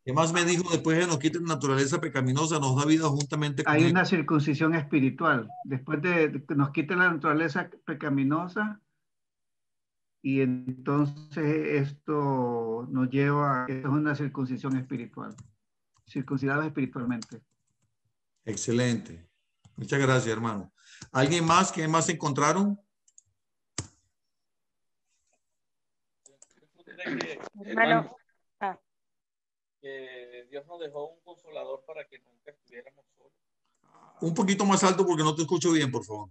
¿Qué más me dijo después de nos quita la naturaleza pecaminosa? Nos da vida juntamente con Él. Hay una circuncisión espiritual. Después de que nos quite la naturaleza pecaminosa, y entonces esto nos lleva a que es una circuncisión espiritual. Circuncidados espiritualmente. Excelente. Muchas gracias, hermano. ¿Alguien más? ¿Qué más encontraron? Hermano, Dios nos dejó un consolador para que nunca estuviéramos solos. Un poquito más alto porque no te escucho bien, por favor.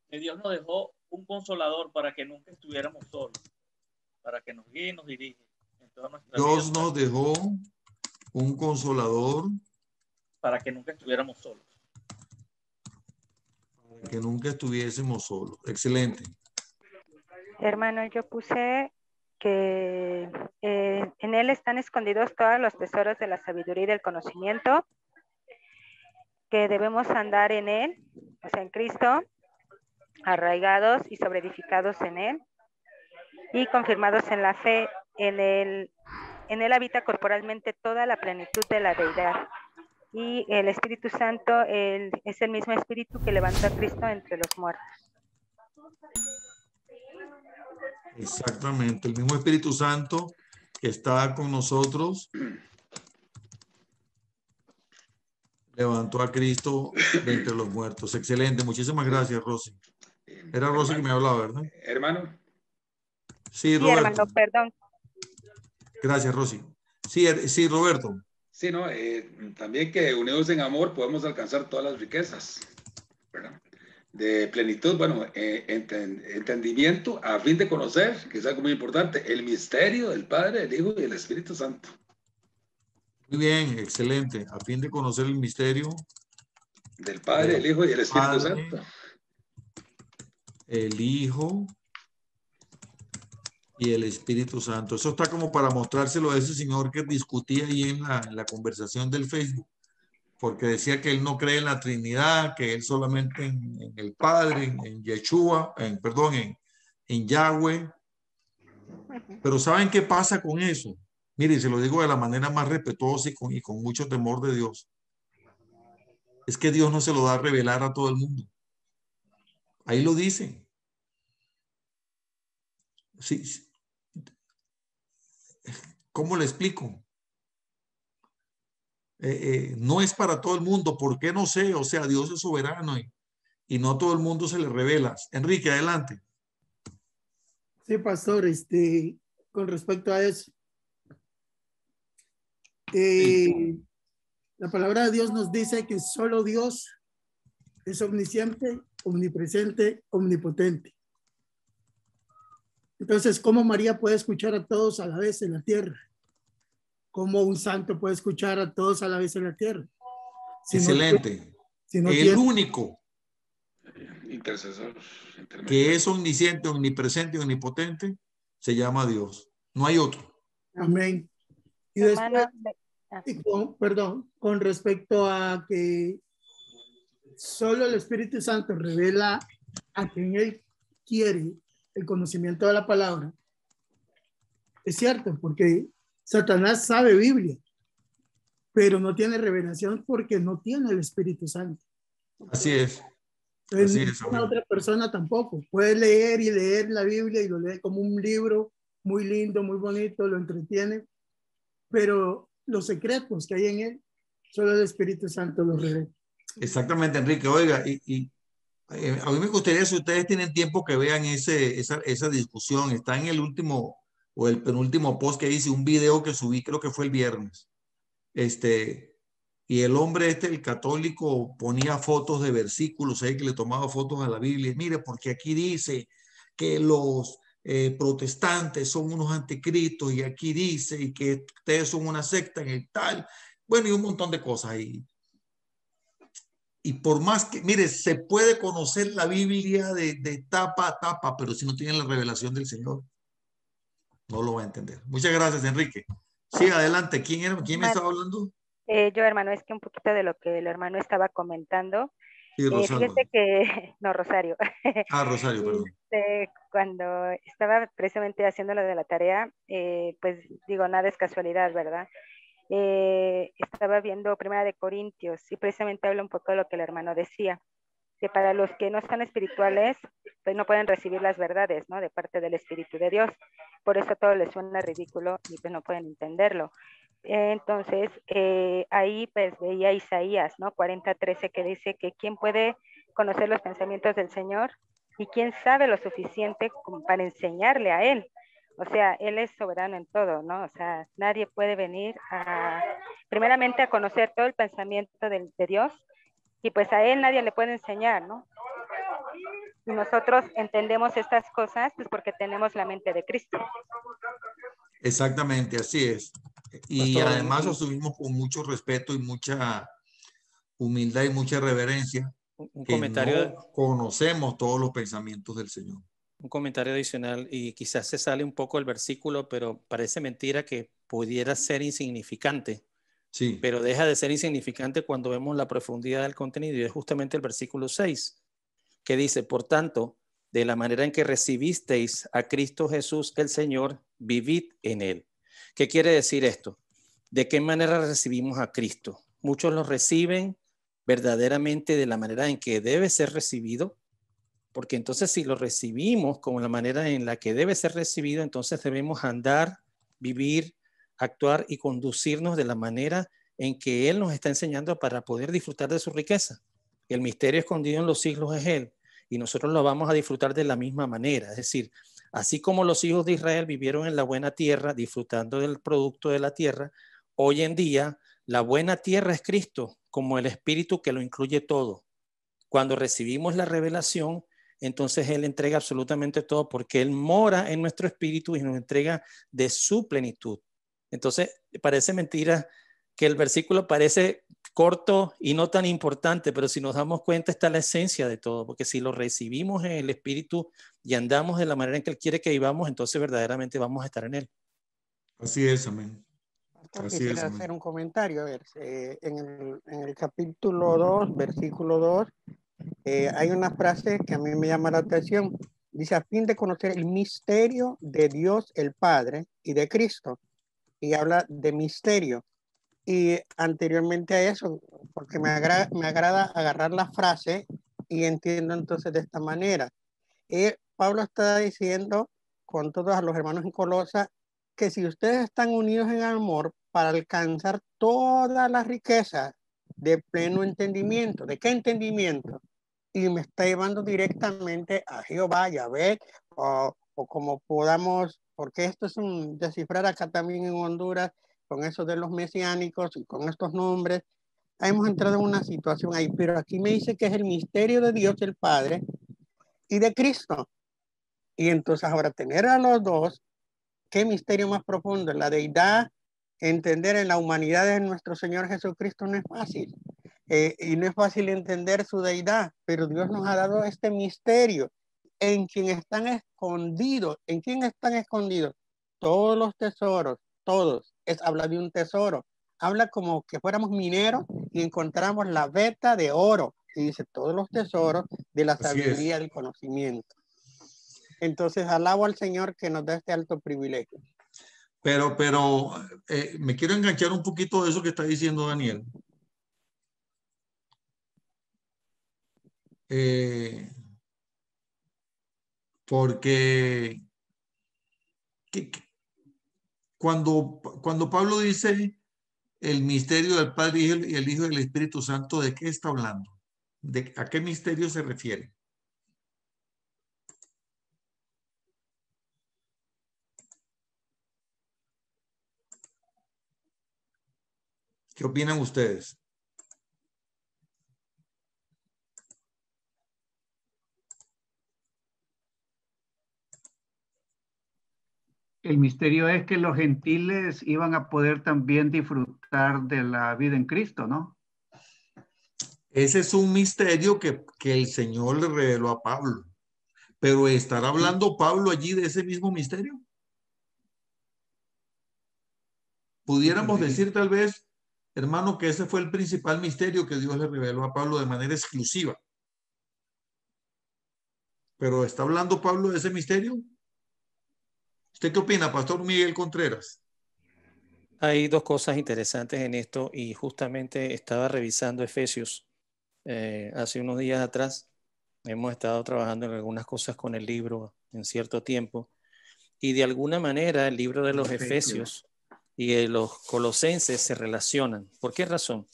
Que Dios nos dejó un consolador para que nunca estuviéramos solos, para que nos guíe y nos dirige en toda nuestra vida. Dios nos dejó un consolador para que nunca estuviéramos solos. Para que nunca estuviésemos solos. Excelente. Hermano, yo puse que en Él están escondidos todos los tesoros de la sabiduría y del conocimiento, que debemos andar en Él, o sea, en Cristo, arraigados y sobreedificados en Él y confirmados en la fe. En Él habita corporalmente toda la plenitud de la deidad. Y el Espíritu Santo es el mismo Espíritu que levantó a Cristo entre los muertos. Exactamente, el mismo Espíritu Santo que está con nosotros levantó a Cristo de entre los muertos. Excelente, muchísimas gracias, Rosy. Era Rosy que me hablaba, ¿verdad? Hermano. Sí, Roberto. Sí, hermano, perdón. Gracias, Rosy. Sí, Roberto. Sí, no, también que unidos en amor podemos alcanzar todas las riquezas, ¿verdad? De plenitud, bueno, entendimiento a fin de conocer, que es algo muy importante, el misterio del Padre, el Hijo y el Espíritu Santo. Muy bien, excelente. A fin de conocer el misterio del Padre, el Hijo y el Espíritu Santo. El Hijo y el Espíritu Santo. Eso está como para mostrárselo a ese señor que discutía ahí en la conversación del Facebook, porque decía que él no cree en la Trinidad, que él solamente en el Padre, en Yeshua, en Yahweh. Pero ¿saben qué pasa con eso? Miren, se lo digo de la manera más respetuosa y con mucho temor de Dios. Es que Dios no se lo da a revelar a todo el mundo. Ahí lo dice. Sí. ¿Cómo le explico? No es para todo el mundo. ¿Por qué? No sé. O sea, Dios es soberano y no a todo el mundo se le revela. Enrique, adelante. Sí, pastor, con respecto a eso. La palabra de Dios nos dice que solo Dios es omnisciente, omnipresente, omnipotente. Entonces, ¿cómo María puede escuchar a todos a la vez en la tierra? ¿Cómo un santo puede escuchar a todos a la vez en la tierra? Excelente. Si no el tiene, único Intercesor. que es omnisciente, omnipresente y omnipotente, se llama Dios. No hay otro. amén. Y después, Hermano, perdón, con respecto a que solo el Espíritu Santo revela a quien Él quiere el conocimiento de la palabra. Es cierto, porque Satanás sabe Biblia, pero no tiene revelación porque no tiene el Espíritu Santo. Así es. Entonces, Así es, ninguna amén. otra persona tampoco. Puede leer y leer la Biblia y lo lee como un libro muy lindo, muy bonito, lo entretiene, pero los secretos que hay en él, solo el Espíritu Santo los revela. Exactamente, Enrique. Oiga, a mí me gustaría, si ustedes tienen tiempo, que vean esa discusión. Está en el último o el penúltimo post que hice, un video que subí, creo que fue el viernes. Y el hombre el católico, ponía fotos de versículos ahí, que le tomaba fotos a la Biblia. Mire, porque aquí dice que los protestantes son unos anticristos, y aquí dice y que ustedes son una secta en el tal. Bueno, y un montón de cosas ahí. Y por más que, mire, se puede conocer la Biblia de tapa a tapa, pero si no tienen la revelación del Señor, no lo va a entender. Muchas gracias, Enrique. Sí, adelante. ¿Quién me estaba hablando? Yo, hermano, es que un poquito de lo que el hermano estaba comentando. Sí, Rosalba. Fíjese que, no, Rosario. Ah, Rosario, perdón. Cuando estaba precisamente haciendo lo de la tarea, pues digo, nada es casualidad, ¿verdad? Estaba viendo Primera de Corintios y precisamente habla un poco de lo que el hermano decía, que para los que no están espirituales, pues no pueden recibir las verdades, ¿no? De parte del Espíritu de Dios. Por eso todo les suena ridículo y pues no pueden entenderlo. Entonces, ahí pues veía Isaías, ¿no? 40:13, que dice que quién puede conocer los pensamientos del Señor y quién sabe lo suficiente como para enseñarle a Él. O sea, Él es soberano en todo, ¿no? O sea, nadie puede venir primeramente a conocer todo el pensamiento de Dios, y pues a Él nadie le puede enseñar, ¿no? Y nosotros entendemos estas cosas pues porque tenemos la mente de Cristo. Exactamente, así es. Y Pastor, además lo subimos con mucho respeto y mucha humildad y mucha reverencia, un que comentario, no conocemos todos los pensamientos del Señor. un comentario adicional, y quizás se sale un poco el versículo, pero parece mentira que pudiera ser insignificante. Sí. Pero deja de ser insignificante cuando vemos la profundidad del contenido, y es justamente el versículo 6, que dice: por tanto, de la manera en que recibisteis a Cristo Jesús el Señor, vivid en él. ¿Qué quiere decir esto? ¿De qué manera recibimos a Cristo? Muchos lo reciben verdaderamente de la manera en que debe ser recibido, porque entonces si lo recibimos como la manera en la que debe ser recibido, entonces debemos andar, vivir, actuar y conducirnos de la manera en que Él nos está enseñando para poder disfrutar de su riqueza. El misterio escondido en los siglos es Él, y nosotros lo vamos a disfrutar de la misma manera. Es decir, así como los hijos de Israel vivieron en la buena tierra, disfrutando del producto de la tierra, hoy en día la buena tierra es Cristo, como el Espíritu que lo incluye todo. Cuando recibimos la revelación, entonces Él entrega absolutamente todo, porque Él mora en nuestro espíritu y nos entrega de su plenitud. Entonces, parece mentira que el versículo parece corto y no tan importante, pero si nos damos cuenta está la esencia de todo, porque si lo recibimos en el espíritu y andamos de la manera en que Él quiere que vivamos, entonces verdaderamente vamos a estar en Él. Así es, amén. Quisiera hacer un comentario. A ver, en el capítulo 2, versículo 2, hay una frase que a mí me llama la atención. Dice: a fin de conocer el misterio de Dios el Padre y de Cristo. Y habla de misterio. Y anteriormente a eso, porque me agrada agarrar la frase y entiendo entonces de esta manera. Pablo está diciendo con todos los hermanos en Colosa que si ustedes están unidos en amor para alcanzar todas las riquezas de pleno entendimiento. ¿De qué entendimiento? Y me está llevando directamente a Jehová, Yahvé, o como podamos, porque esto es un descifrar acá también en Honduras, con eso de los mesiánicos y con estos nombres, hemos entrado en una situación ahí, pero aquí me dice que es el misterio de Dios el Padre y de Cristo. Y entonces ahora tener a los dos, qué misterio más profundo, la deidad, entender en la humanidad de nuestro Señor Jesucristo no es fácil. y no es fácil entender su deidad, pero Dios nos ha dado este misterio en quien están escondidos. ¿En quién están escondidos? Todos los tesoros, todos. Habla de un tesoro. Habla como que fuéramos mineros y encontramos la veta de oro. Y dice todos los tesoros de la sabiduría, del conocimiento. Entonces alabo al Señor que nos da este alto privilegio. Pero me quiero enganchar un poquito de eso que está diciendo Daniel. Porque cuando Pablo dice el misterio del Padre y el Hijo y el Espíritu Santo, ¿de qué está hablando? ¿A qué misterio se refiere? ¿Qué opinan ustedes? El misterio es que los gentiles iban a poder también disfrutar de la vida en Cristo, ¿no? Ese es un misterio que el Señor le reveló a Pablo. Pero ¿estará hablando Pablo allí de ese mismo misterio? Pudiéramos decir tal vez, hermano, que ese fue el principal misterio que Dios le reveló a Pablo de manera exclusiva. Pero ¿está hablando Pablo de ese misterio? ¿Usted qué opina, Pastor Miguel Contreras? Hay dos cosas interesantes en esto y justamente estaba revisando Efesios hace unos días atrás. Hemos estado trabajando en algunas cosas con el libro en cierto tiempo y de alguna manera el libro de los Efesios y de los Colosenses se relacionan. ¿Por qué razón?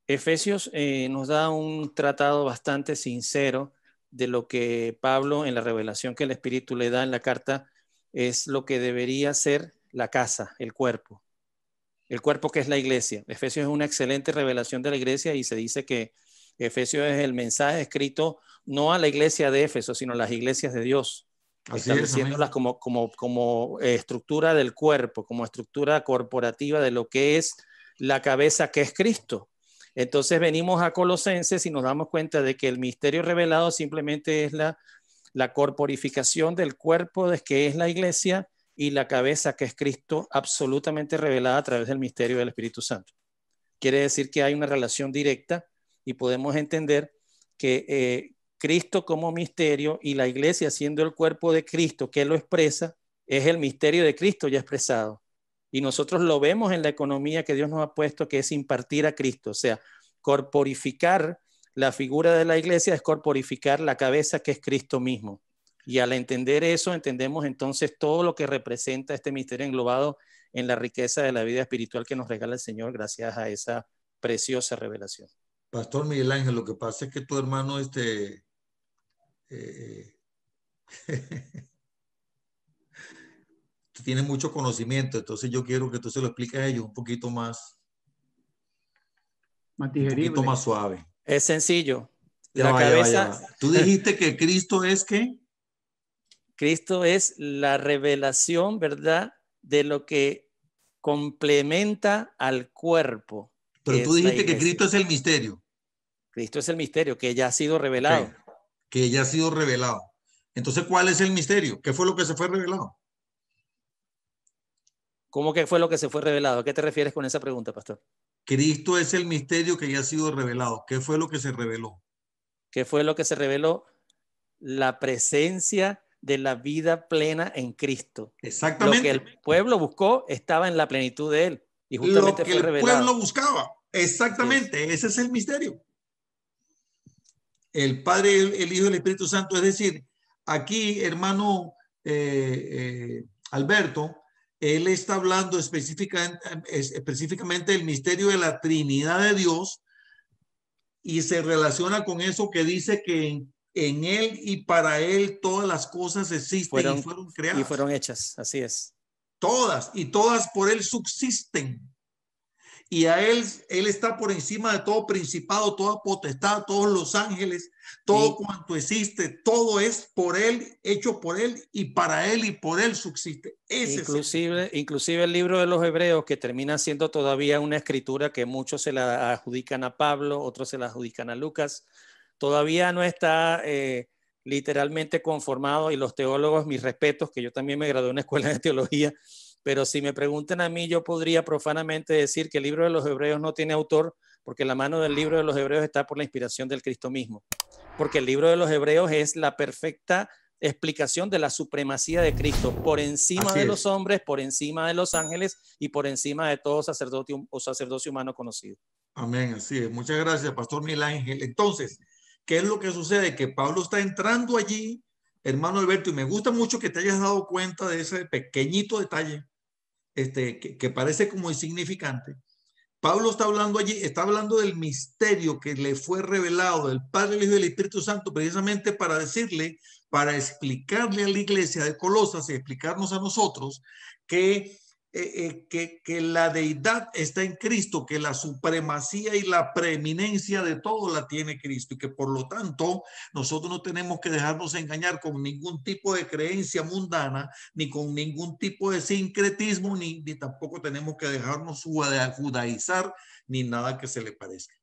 Efesios nos da un tratado bastante sincero de lo que Pablo en la revelación que el Espíritu le da en la carta es lo que debería ser la casa, el cuerpo que es la iglesia. Efesios es una excelente revelación de la iglesia y se dice que Efesios es el mensaje escrito no a la iglesia de Éfeso, sino a las iglesias de Dios, estableciéndolas como estructura del cuerpo, como estructura corporativa de lo que es la cabeza que es Cristo. Entonces venimos a Colosenses y nos damos cuenta de que el misterio revelado simplemente es la corporificación del cuerpo de que es la iglesia y la cabeza que es Cristo absolutamente revelada a través del misterio del Espíritu Santo. Quiere decir que hay una relación directa y podemos entender que Cristo como misterio y la iglesia siendo el cuerpo de Cristo que lo expresa, es el misterio de Cristo ya expresado. Y nosotros lo vemos en la economía que Dios nos ha puesto, que es impartir a Cristo, o sea, corporificar la figura de la iglesia es corporificar la cabeza que es Cristo mismo. Y al entender eso, entendemos entonces todo lo que representa este misterio englobado en la riqueza de la vida espiritual que nos regala el Señor gracias a esa preciosa revelación. Pastor Miguel Ángel, lo que pasa es que tu hermano tiene mucho conocimiento, entonces yo quiero que tú se lo expliques a ellos un poquito más digerible, un poquito más suave. Es sencillo. La cabeza. Tú dijiste que Cristo es ¿qué? Cristo es la revelación, ¿verdad? De lo que complementa al cuerpo. Pero tú dijiste que Cristo es el misterio. Cristo es el misterio que ya ha sido revelado. Okay. Que ya ha sido revelado. Entonces, ¿cuál es el misterio? ¿Qué fue lo que se fue revelado? ¿Cómo que fue lo que se fue revelado? ¿A qué te refieres con esa pregunta, pastor? Cristo es el misterio que ya ha sido revelado. ¿Qué fue lo que se reveló? ¿Qué fue lo que se reveló? La presencia de la vida plena en Cristo. Exactamente. Lo que el pueblo buscó estaba en la plenitud de él. Y justamente lo que fue revelado. El pueblo buscaba. Exactamente. Sí. Ese es el misterio. El Padre, el Hijo y el Espíritu Santo. Es decir, aquí, hermano Alberto, él está hablando específicamente del misterio de la Trinidad de Dios y se relaciona con eso que dice que en él y para él todas las cosas existen y fueron creadas. Y fueron hechas, así es. Todas, y todas por él subsisten. y a él está por encima de todo principado, toda potestad, todos los ángeles, todo cuanto existe, todo es por él, hecho por él y para él y por él subsiste. Inclusive el libro de los Hebreos, que termina siendo todavía una escritura que muchos se la adjudican a Pablo, otros se la adjudican a Lucas, todavía no está literalmente conformado, y los teólogos, mis respetos, que yo también me gradué en una escuela de teología, pero si me preguntan a mí, yo podría profanamente decir que el libro de los Hebreos no tiene autor, porque la mano del libro de los Hebreos está por la inspiración del Cristo mismo. Porque el libro de los Hebreos es la perfecta explicación de la supremacía de Cristo por encima de los hombres, por encima de los ángeles y por encima de todo sacerdocio humano conocido. Amén, así es. Muchas gracias, Pastor Miguel Ángel. Entonces, ¿qué es lo que sucede? Que Pablo está entrando allí, hermano Alberto, y me gusta mucho que te hayas dado cuenta de ese pequeñito detalle, que parece como insignificante. Pablo está hablando allí, está hablando del misterio que le fue revelado del Padre, el Hijo y el Espíritu Santo, precisamente para decirle, para explicarle a la iglesia de Colosas y explicarnos a nosotros que la deidad está en Cristo, que la supremacía y la preeminencia de todo la tiene Cristo, y que por lo tanto nosotros no tenemos que dejarnos engañar con ningún tipo de creencia mundana, ni con ningún tipo de sincretismo, ni tampoco tenemos que dejarnos judaizar, ni nada que se le parezca.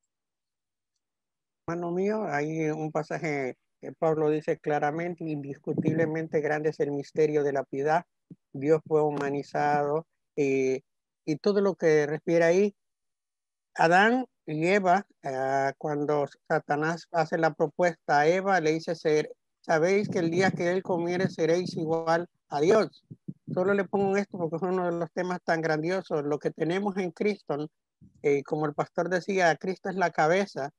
Hermano mío, hay un pasaje que Pablo dice claramente: indiscutiblemente grande es el misterio de la piedad. Dios fue humanizado, y todo lo que refiere ahí. Adán y Eva, cuando Satanás hace la propuesta a Eva, le dice: sabéis que el día que él comiere seréis igual a Dios. Solo le pongo esto porque es uno de los temas tan grandiosos. Lo que tenemos en Cristo, como el pastor decía, Cristo es la cabeza,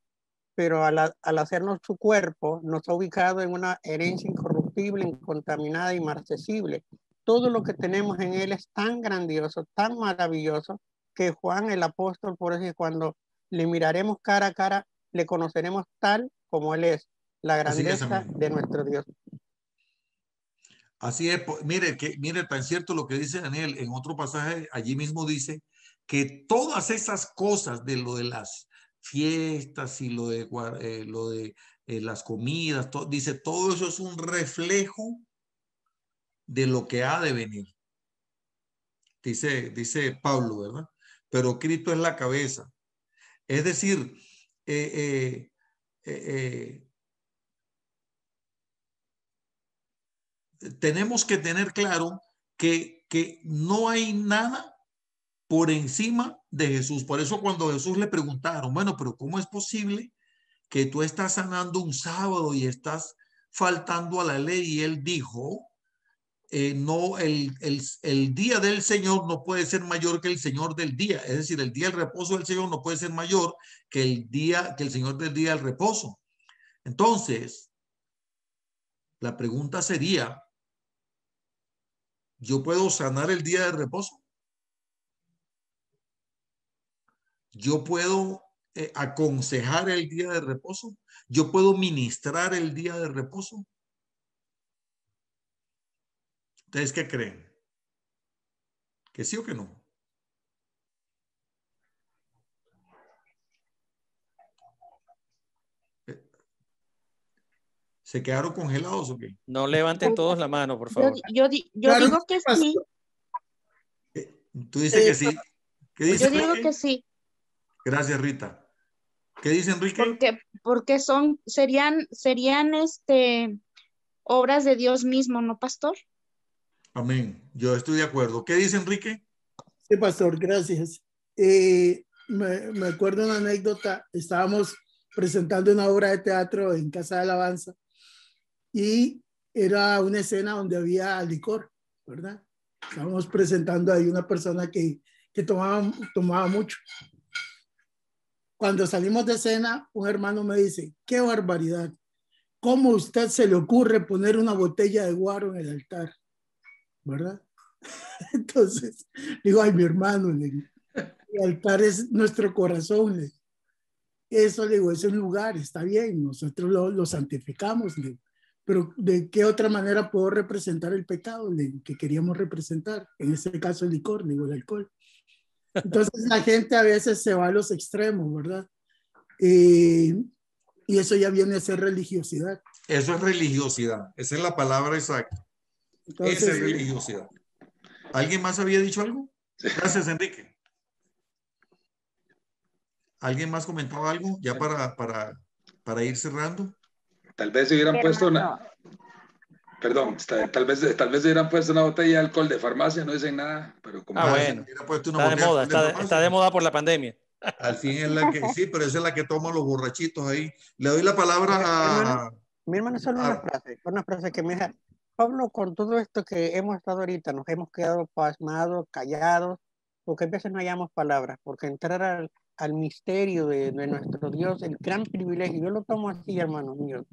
pero al hacernos su cuerpo, nos ha ubicado en una herencia incorruptible, incontaminada y inmarcesible. Todo lo que tenemos en él es tan grandioso, tan maravilloso, que Juan el apóstol, por eso, cuando le miraremos cara a cara, le conoceremos tal como él es, la grandeza de nuestro Dios. Así es, mire, tan cierto lo que dice Daniel. En otro pasaje allí mismo dice que todas esas cosas de lo de las fiestas y lo de las comidas, dice, todo eso es un reflejo de lo que ha de venir. Dice Pablo, ¿verdad? Pero Cristo es la cabeza. Es decir, tenemos que tener claro que no hay nada por encima de Jesús. Por eso cuando Jesús le preguntaron, bueno, pero ¿cómo es posible que tú estás sanando un sábado y estás faltando a la ley? Y él dijo, no, el día del Señor no puede ser mayor que el Señor del día. Es decir, el día del reposo del Señor no puede ser mayor que el Señor del día del reposo. Entonces, la pregunta sería, ¿yo puedo sanar el día de reposo? ¿Yo puedo aconsejar el día de reposo? ¿Yo puedo ministrar el día de reposo? ¿Ustedes qué creen? ¿Que sí o que no? ¿Se quedaron congelados o qué? No levanten todos la mano, por favor. Yo digo que sí. Tú dices que sí. ¿Qué dice yo digo Enrique? que sí. Gracias, Rita. ¿Qué dice Enrique? Porque serían obras de Dios mismo, ¿no, pastor? Amén. Yo estoy de acuerdo. ¿Qué dice Enrique? Sí, pastor, gracias. Me acuerdo una anécdota. Estábamos presentando una obra de teatro en Casa de Alabanza y era una escena donde había licor, ¿verdad? Estábamos presentando ahí una persona que tomaba mucho. Cuando salimos de escena, un hermano me dice, qué barbaridad, ¿cómo a usted se le ocurre poner una botella de guaro en el altar? ¿Verdad? Entonces, digo, ay, mi hermano, el altar es nuestro corazón. Eso, le digo, es un lugar, está bien, nosotros lo santificamos, pero ¿de qué otra manera puedo representar el pecado que queríamos representar? En este caso el licor, digo, el alcohol. Entonces la gente a veces se va a los extremos, ¿verdad? Y eso ya viene a ser religiosidad. Eso es religiosidad. Esa es la palabra exacta. Entonces, Esa es religiosidad. ¿Alguien más había dicho algo? Gracias, Enrique. ¿Alguien más comentaba algo? Ya para ir cerrando. Tal vez se hubieran puesto una... Perdón, tal vez se hubieran puesto una botella de alcohol de farmacia, no dicen nada, pero como... bueno, está de moda, está de moda por la pandemia. Al fin es la que, sí, pero esa es la que toman los borrachitos ahí. Le doy la palabra a... Mi hermano, solo una frase que me deja. Pablo, con todo esto que hemos estado ahorita, nos hemos quedado pasmados, callados, porque a veces no hallamos palabras, porque entrar al misterio de nuestro Dios, el gran privilegio, yo lo tomo así, hermano mío.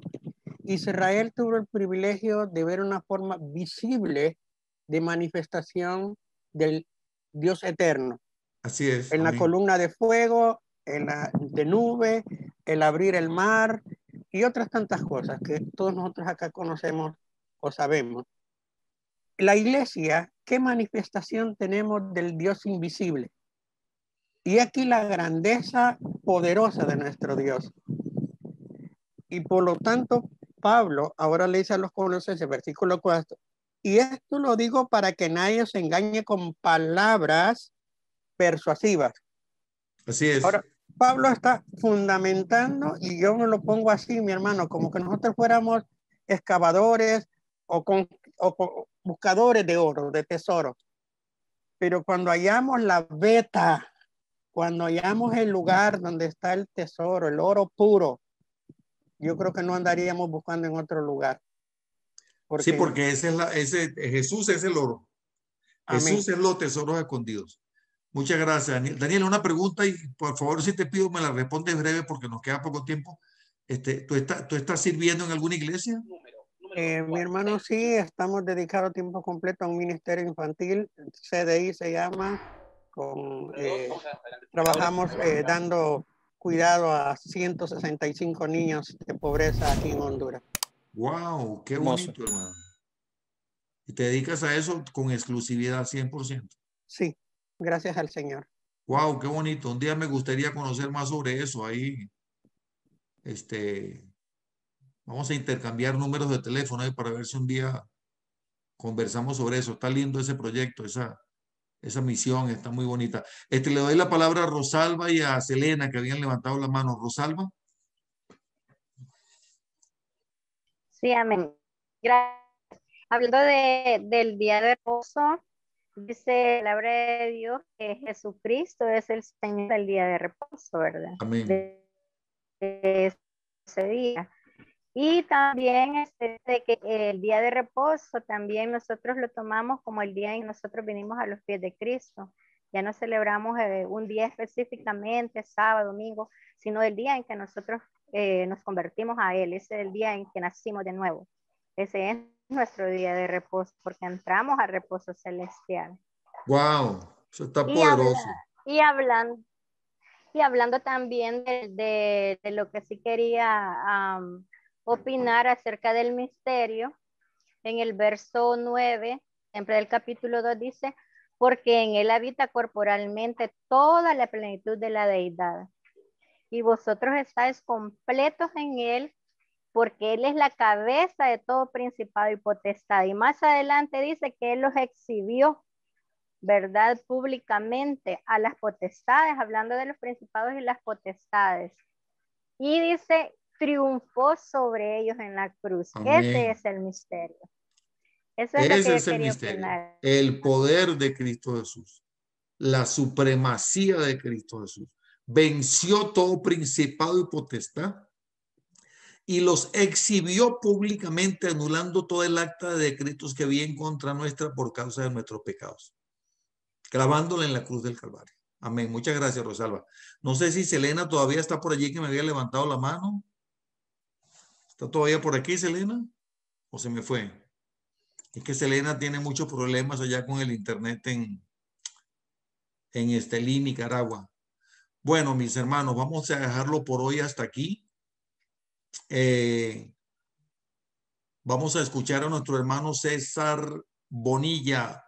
Israel tuvo el privilegio de ver una forma visible de manifestación del Dios eterno. Así es. En la columna de fuego, de nube, el abrir el mar y otras tantas cosas que todos nosotros acá conocemos o sabemos. La iglesia, ¿qué manifestación tenemos del Dios invisible? Y aquí la grandeza poderosa de nuestro Dios. Y por lo tanto, Pablo ahora le dice a los colosenses, versículo 4, y esto lo digo para que nadie se engañe con palabras persuasivas. Así es. Ahora, Pablo está fundamentando, y yo me lo pongo así, mi hermano, como que nosotros fuéramos excavadores o buscadores de oro, de tesoros. Pero cuando hallamos la veta, cuando hallamos el lugar donde está el tesoro, el oro puro, yo creo que no andaríamos buscando en otro lugar. Sí, porque Jesús es el oro. Amén. Jesús es los tesoros escondidos. Muchas gracias, Daniel. Daniel, una pregunta y por favor, si te pido, me la respondes breve porque nos queda poco tiempo. ¿Tú estás sirviendo en alguna iglesia? Mi hermano, sí, estamos dedicados a tiempo completo a un ministerio infantil, CDI se llama, trabajamos dando cuidado a 165 niños de pobreza aquí en Honduras. ¡Wow! ¡Qué bonito, hermano! ¿Y te dedicas a eso con exclusividad 100%? Sí, gracias al Señor. ¡Wow! ¡Qué bonito! Un día me gustaría conocer más sobre eso. Ahí, vamos a intercambiar números de teléfono ahí para ver si un día conversamos sobre eso. Está lindo ese proyecto, esa misión está muy bonita. Le doy la palabra a Rosalba y a Selena que habían levantado la mano. Rosalba. Sí, amén. Gracias. Hablando del día de reposo, dice la palabra de Dios que Jesucristo es el Señor del día de reposo, ¿verdad? Amén. De ese día. Y también de que el día de reposo también nosotros lo tomamos como el día en que nosotros venimos a los pies de Cristo. Ya no celebramos un día específicamente, sábado, domingo, sino el día en que nosotros nos convertimos a Él. Ese es el día en que nacimos de nuevo. Ese es nuestro día de reposo, porque entramos al reposo celestial. ¡Wow! Eso está poderoso. Y hablando también de lo que sí quería opinar acerca del misterio, en el verso 9, siempre del capítulo 2 dice, porque en él habita corporalmente toda la plenitud de la deidad. Y vosotros estáis completos en él, porque él es la cabeza de todo principado y potestad. Y más adelante dice que él los exhibió, ¿verdad? Públicamente a las potestades, hablando de los principados y las potestades. Y dice, triunfó sobre ellos en la cruz. Amén. Ese es el misterio. Eso es Ese lo que es yo el quería misterio. opinar. El poder de Cristo Jesús. La supremacía de Cristo Jesús. Venció todo principado y potestad y los exhibió públicamente, anulando todo el acta de decretos que había en contra nuestra por causa de nuestros pecados, clavándola en la cruz del Calvario. Amén. Muchas gracias, Rosalba. No sé si Selena todavía está por allí, que me había levantado la mano. ¿Está todavía por aquí, Selena? ¿O se me fue? Es que Selena tiene muchos problemas allá con el internet en Estelí, Nicaragua. Bueno, mis hermanos, vamos a dejarlo por hoy hasta aquí. Vamos a escuchar a nuestro hermano César Bonilla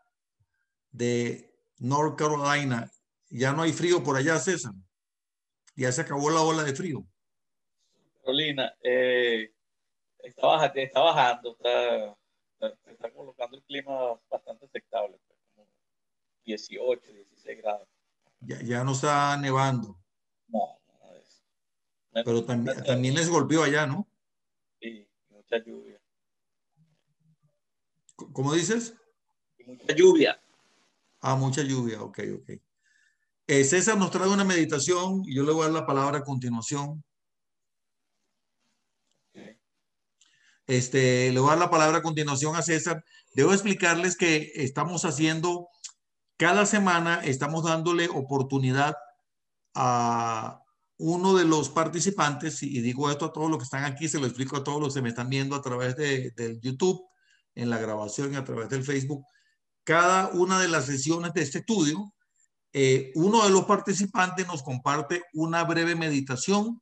de North Carolina. Ya no hay frío por allá, César. Ya se acabó la ola de frío. Carolina, está bajando, está colocando el clima bastante aceptable, pues, como 18, 16 grados. Ya no está nevando. No, nada de eso. Pero también les golpeó allá, ¿no? Sí, mucha lluvia. ¿Cómo dices? Y mucha lluvia. Ah, mucha lluvia, ok. César nos trae una meditación y yo le voy a dar la palabra a continuación. Le voy a dar la palabra a continuación a César. Debo explicarles que estamos haciendo, cada semana estamos dándole oportunidad a uno de los participantes, y digo esto a todos los que están aquí, se lo explico a todos los que me están viendo a través del YouTube, en la grabación y a través del Facebook. Cada una de las sesiones de este estudio, uno de los participantes nos comparte una breve meditación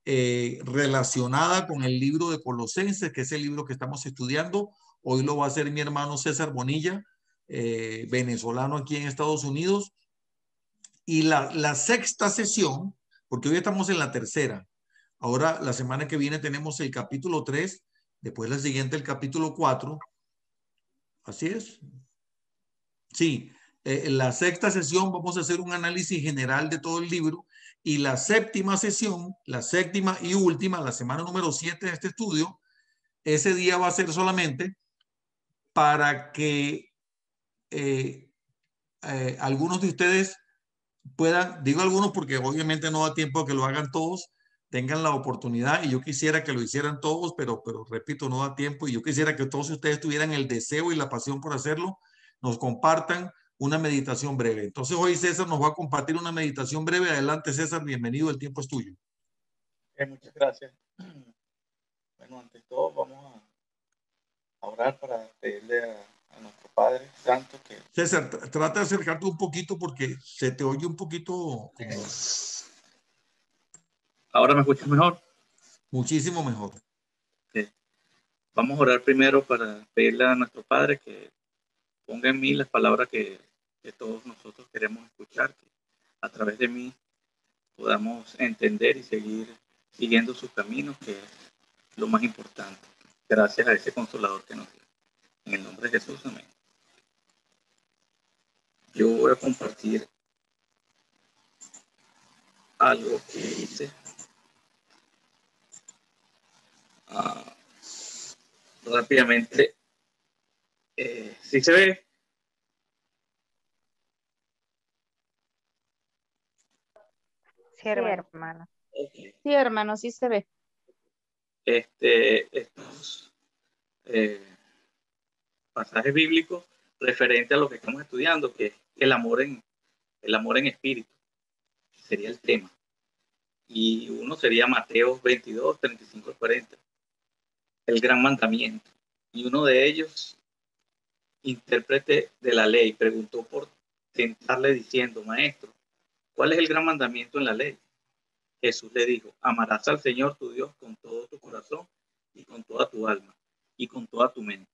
relacionada con el libro de Colosenses, que es el libro que estamos estudiando. Hoy lo va a hacer mi hermano César Bonilla, venezolano aquí en Estados Unidos. Y la sexta sesión, porque hoy estamos en la tercera, ahora la semana que viene tenemos el capítulo 3, después la siguiente el capítulo 4. Así es. Sí, la sexta sesión vamos a hacer un análisis general de todo el libro, y la séptima sesión, la séptima y última, la semana número 7 de este estudio, ese día va a ser solamente para que algunos de ustedes puedan, digo algunos porque obviamente no da tiempo a que lo hagan todos, tengan la oportunidad, y yo quisiera que lo hicieran todos, pero repito, no da tiempo, y yo quisiera que todos ustedes tuvieran el deseo y la pasión por hacerlo, nos compartan una meditación breve. Entonces hoy César nos va a compartir una meditación breve. Adelante, César, bienvenido, el tiempo es tuyo. Muchas gracias. Bueno, ante todo vamos a orar para pedirle a nuestro Padre Santo que... César, trata de acercarte un poquito porque se te oye un poquito como... ¿Ahora me escuchas mejor? Muchísimo mejor. Sí. Vamos a orar primero para pedirle a nuestro Padre que ponga en mí las palabras que todos nosotros queremos escuchar, que a través de mí podamos entender y seguir siguiendo sus caminos, que es lo más importante. Gracias a ese consolador que nos dio. En el nombre de Jesús, amén. Yo voy a compartir algo que hice. Rápidamente. ¿Sí se ve? Sí, hermano. Okay. Sí, hermano, sí se ve. Estos pasajes bíblicos referentes a lo que estamos estudiando, que es el amor en espíritu, sería el tema. Y uno sería Mateo 22, 35 al 40, el gran mandamiento. Y uno de ellos, intérprete de la ley, preguntó por tentarle diciendo: Maestro, ¿cuál es el gran mandamiento en la ley? Jesús le dijo: amarás al Señor tu Dios con todo tu corazón y con toda tu alma y con toda tu mente.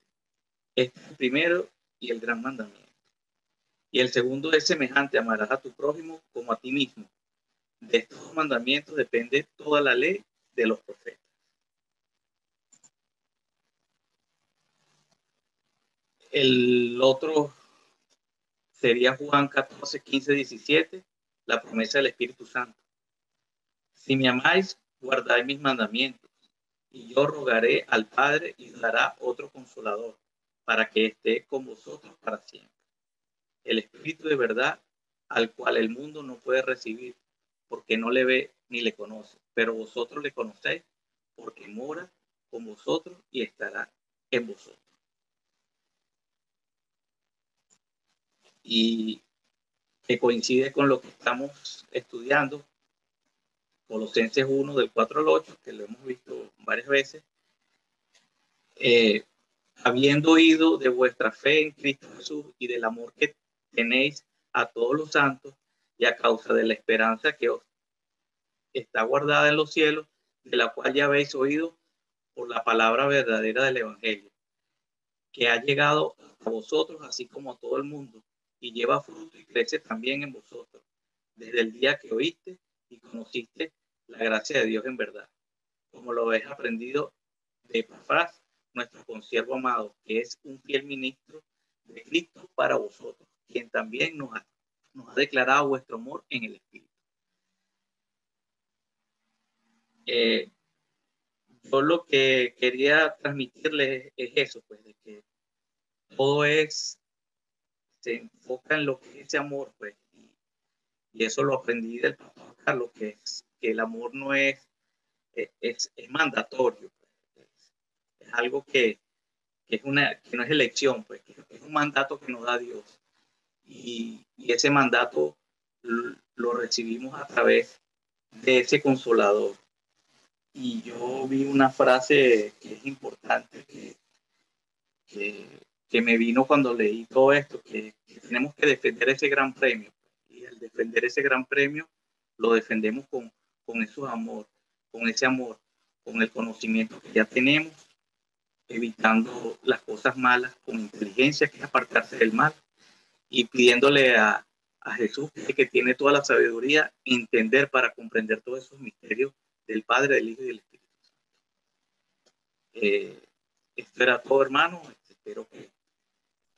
Este es el primero y el gran mandamiento. Y el segundo es semejante: amarás a tu prójimo como a ti mismo. De estos mandamientos depende toda la ley de los profetas. El otro sería Juan 14, 15, 17, la promesa del Espíritu Santo. Si me amáis, guardad mis mandamientos, y yo rogaré al Padre y dará otro consolador, para que esté con vosotros para siempre. El Espíritu de verdad, al cual el mundo no puede recibir, porque no le ve ni le conoce, pero vosotros le conocéis, porque mora con vosotros y estará en vosotros. Y que coincide con lo que estamos estudiando, Colosenses 1, del 4 al 8, que lo hemos visto varias veces. Habiendo oído de vuestra fe en Cristo Jesús y del amor que tenéis a todos los santos, y a causa de la esperanza que os está guardada en los cielos, de la cual ya habéis oído por la palabra verdadera del Evangelio, que ha llegado a vosotros así como a todo el mundo, y lleva fruto y crece también en vosotros, desde el día que oíste y conociste la gracia de Dios en verdad, como lo habéis aprendido de Epafras, nuestro consiervo amado, que es un fiel ministro de Cristo para vosotros, quien también nos ha declarado vuestro amor en el Espíritu. Yo lo que quería transmitirles es eso, pues, de que todo se enfoca en lo que es ese amor, pues, y eso lo aprendí del pastor Carlos, que el amor no es mandatorio, pues. Es algo que no es elección, pues, que es un mandato que nos da Dios, y ese mandato lo recibimos a través de ese consolador. Y yo vi una frase que es importante, que me vino cuando leí todo esto, que tenemos que defender ese gran premio. Y al defender ese gran premio, lo defendemos con ese amor, con el conocimiento que ya tenemos, evitando las cosas malas con inteligencia, que es apartarse del mal, y pidiéndole a Jesús, que tiene toda la sabiduría, entender para comprender todos esos misterios del Padre, del Hijo y del Espíritu Santo. Esto era todo, hermano. Espero que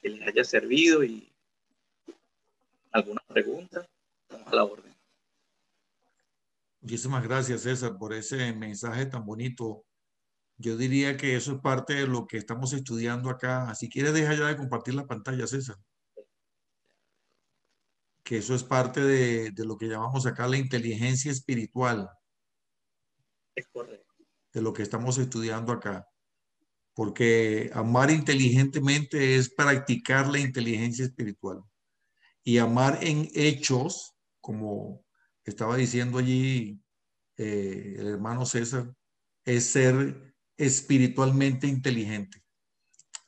les haya servido, y alguna pregunta, estamos a la orden. Muchísimas gracias, César, por ese mensaje tan bonito. Yo diría que eso es parte de lo que estamos estudiando acá. Si quieres, deja ya de compartir la pantalla, César. Que eso es parte de lo que llamamos acá la inteligencia espiritual. Es correcto. De lo que estamos estudiando acá. Porque amar inteligentemente es practicar la inteligencia espiritual. Y amar en hechos, como estaba diciendo allí el hermano César, es ser espiritualmente inteligente.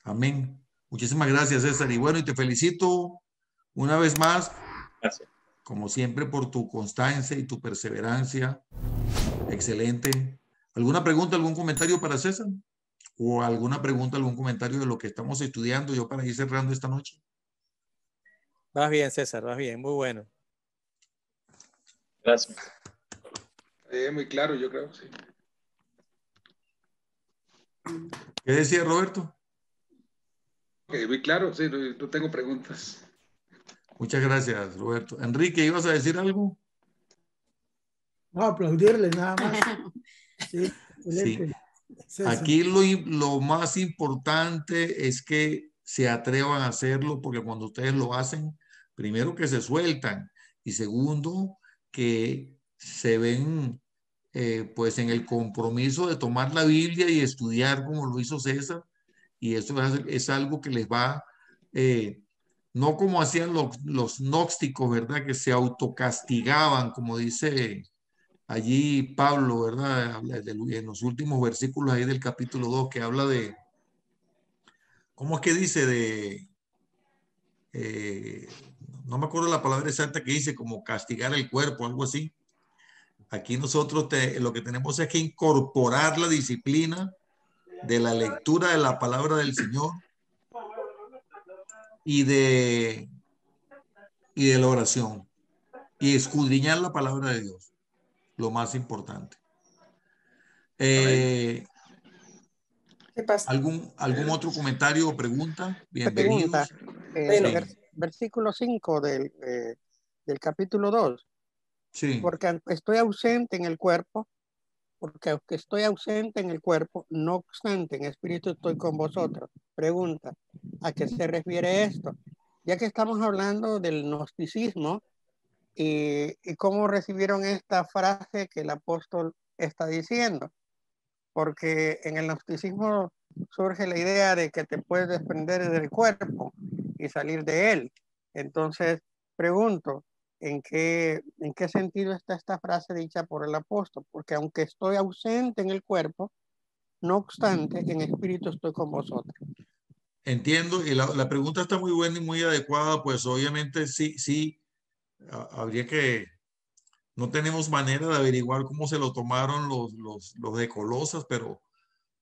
Amén. Muchísimas gracias, César. Y bueno, y te felicito una vez más. Gracias. Como siempre, por tu constancia y tu perseverancia. Excelente. ¿Alguna pregunta, algún comentario para César? ¿O alguna pregunta, algún comentario de lo que estamos estudiando yo para ir cerrando esta noche? Vas bien, César, vas bien, muy bueno. Gracias. Muy claro, yo creo, sí. ¿Qué decía Roberto? Muy claro, sí, no tengo preguntas. Muchas gracias, Roberto. Enrique, ¿ibas a decir algo? No, aplaudirle nada más. Sí, excelente. Sí. Aquí lo más importante es que se atrevan a hacerlo, porque cuando ustedes lo hacen, primero que se sueltan y segundo que se ven pues en el compromiso de tomar la Biblia y estudiar como lo hizo César, y eso es algo que les va, no como hacían los gnósticos, ¿verdad? Que se autocastigaban, como dice allí Pablo, ¿verdad? En los últimos versículos ahí del capítulo 2, que habla de, ¿cómo es que dice? No me acuerdo la palabra exacta que dice, como castigar el cuerpo, algo así. Aquí nosotros lo que tenemos es que incorporar la disciplina de la lectura de la palabra del Señor y de la oración y escudriñar la palabra de Dios, lo más importante. ¿Algún otro comentario o pregunta? Bienvenidos. Pregunta, versículo 5 del capítulo 2. Sí. Porque estoy ausente en el cuerpo, porque aunque estoy ausente en el cuerpo, no obstante en espíritu estoy con vosotros. Pregunta, ¿a qué se refiere esto? Ya que estamos hablando del gnosticismo y cómo recibieron esta frase que el apóstol está diciendo. Porque en el gnosticismo surge la idea de que te puedes desprender del cuerpo y salir de él. Entonces, pregunto, ¿en qué sentido está esta frase dicha por el apóstol? Porque aunque estoy ausente en el cuerpo, no obstante, en espíritu estoy con vosotros. Entiendo, y la pregunta está muy buena y muy adecuada, pues obviamente sí, habría que, no tenemos manera de averiguar cómo se lo tomaron los de Colosas, pero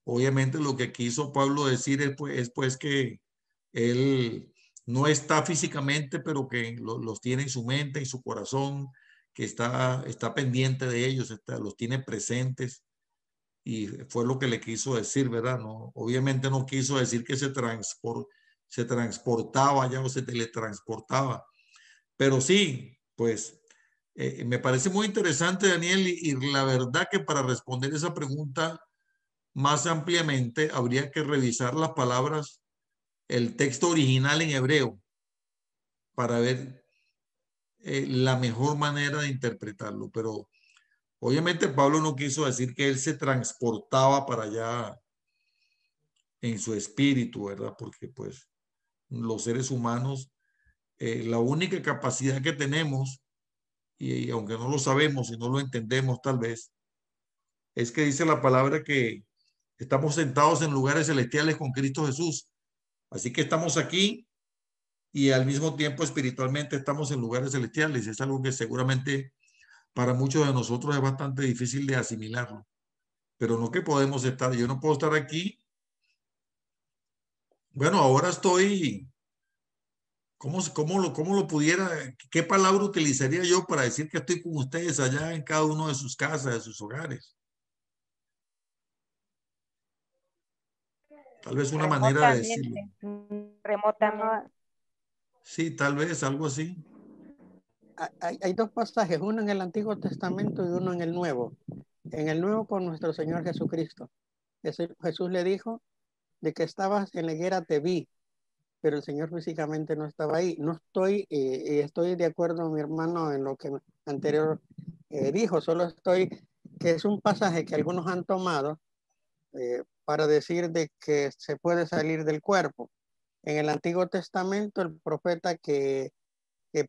obviamente lo que quiso Pablo decir es pues que él no está físicamente, pero que los tiene en su mente, en su corazón, que está pendiente de ellos, los tiene presentes. Y fue lo que le quiso decir, ¿verdad? No, obviamente no quiso decir que se transportaba ya o se teletransportaba. Pero sí, pues me parece muy interesante, Daniel, y la verdad que para responder esa pregunta más ampliamente habría que revisar las palabras, el texto original en hebreo, para ver la mejor manera de interpretarlo. Pero obviamente Pablo no quiso decir que él se transportaba para allá en su espíritu, ¿verdad? Porque pues los seres humanos, la única capacidad que tenemos, y aunque no lo sabemos y no lo entendemos tal vez, es que dice la palabra que estamos sentados en lugares celestiales con Cristo Jesús. Así que estamos aquí y al mismo tiempo espiritualmente estamos en lugares celestiales. Es algo que seguramente para muchos de nosotros es bastante difícil de asimilarlo. Pero no que podemos estar, yo no puedo estar aquí. Bueno, ahora estoy, ¿cómo lo pudiera, qué palabra utilizaría yo para decir que estoy con ustedes allá en cada uno de sus casas, de sus hogares? Tal vez una manera de decirlo. Remotamente. Sí, tal vez algo así. Hay dos pasajes, uno en el Antiguo Testamento y uno en el Nuevo. En el Nuevo con nuestro Señor Jesucristo. Jesús le dijo de que estabas en la higuera, te vi, pero el Señor físicamente no estaba ahí. No estoy, estoy de acuerdo, mi hermano, en lo que anterior dijo, solo estoy, que es un pasaje que algunos han tomado para decir de que se puede salir del cuerpo. En el Antiguo Testamento, el profeta que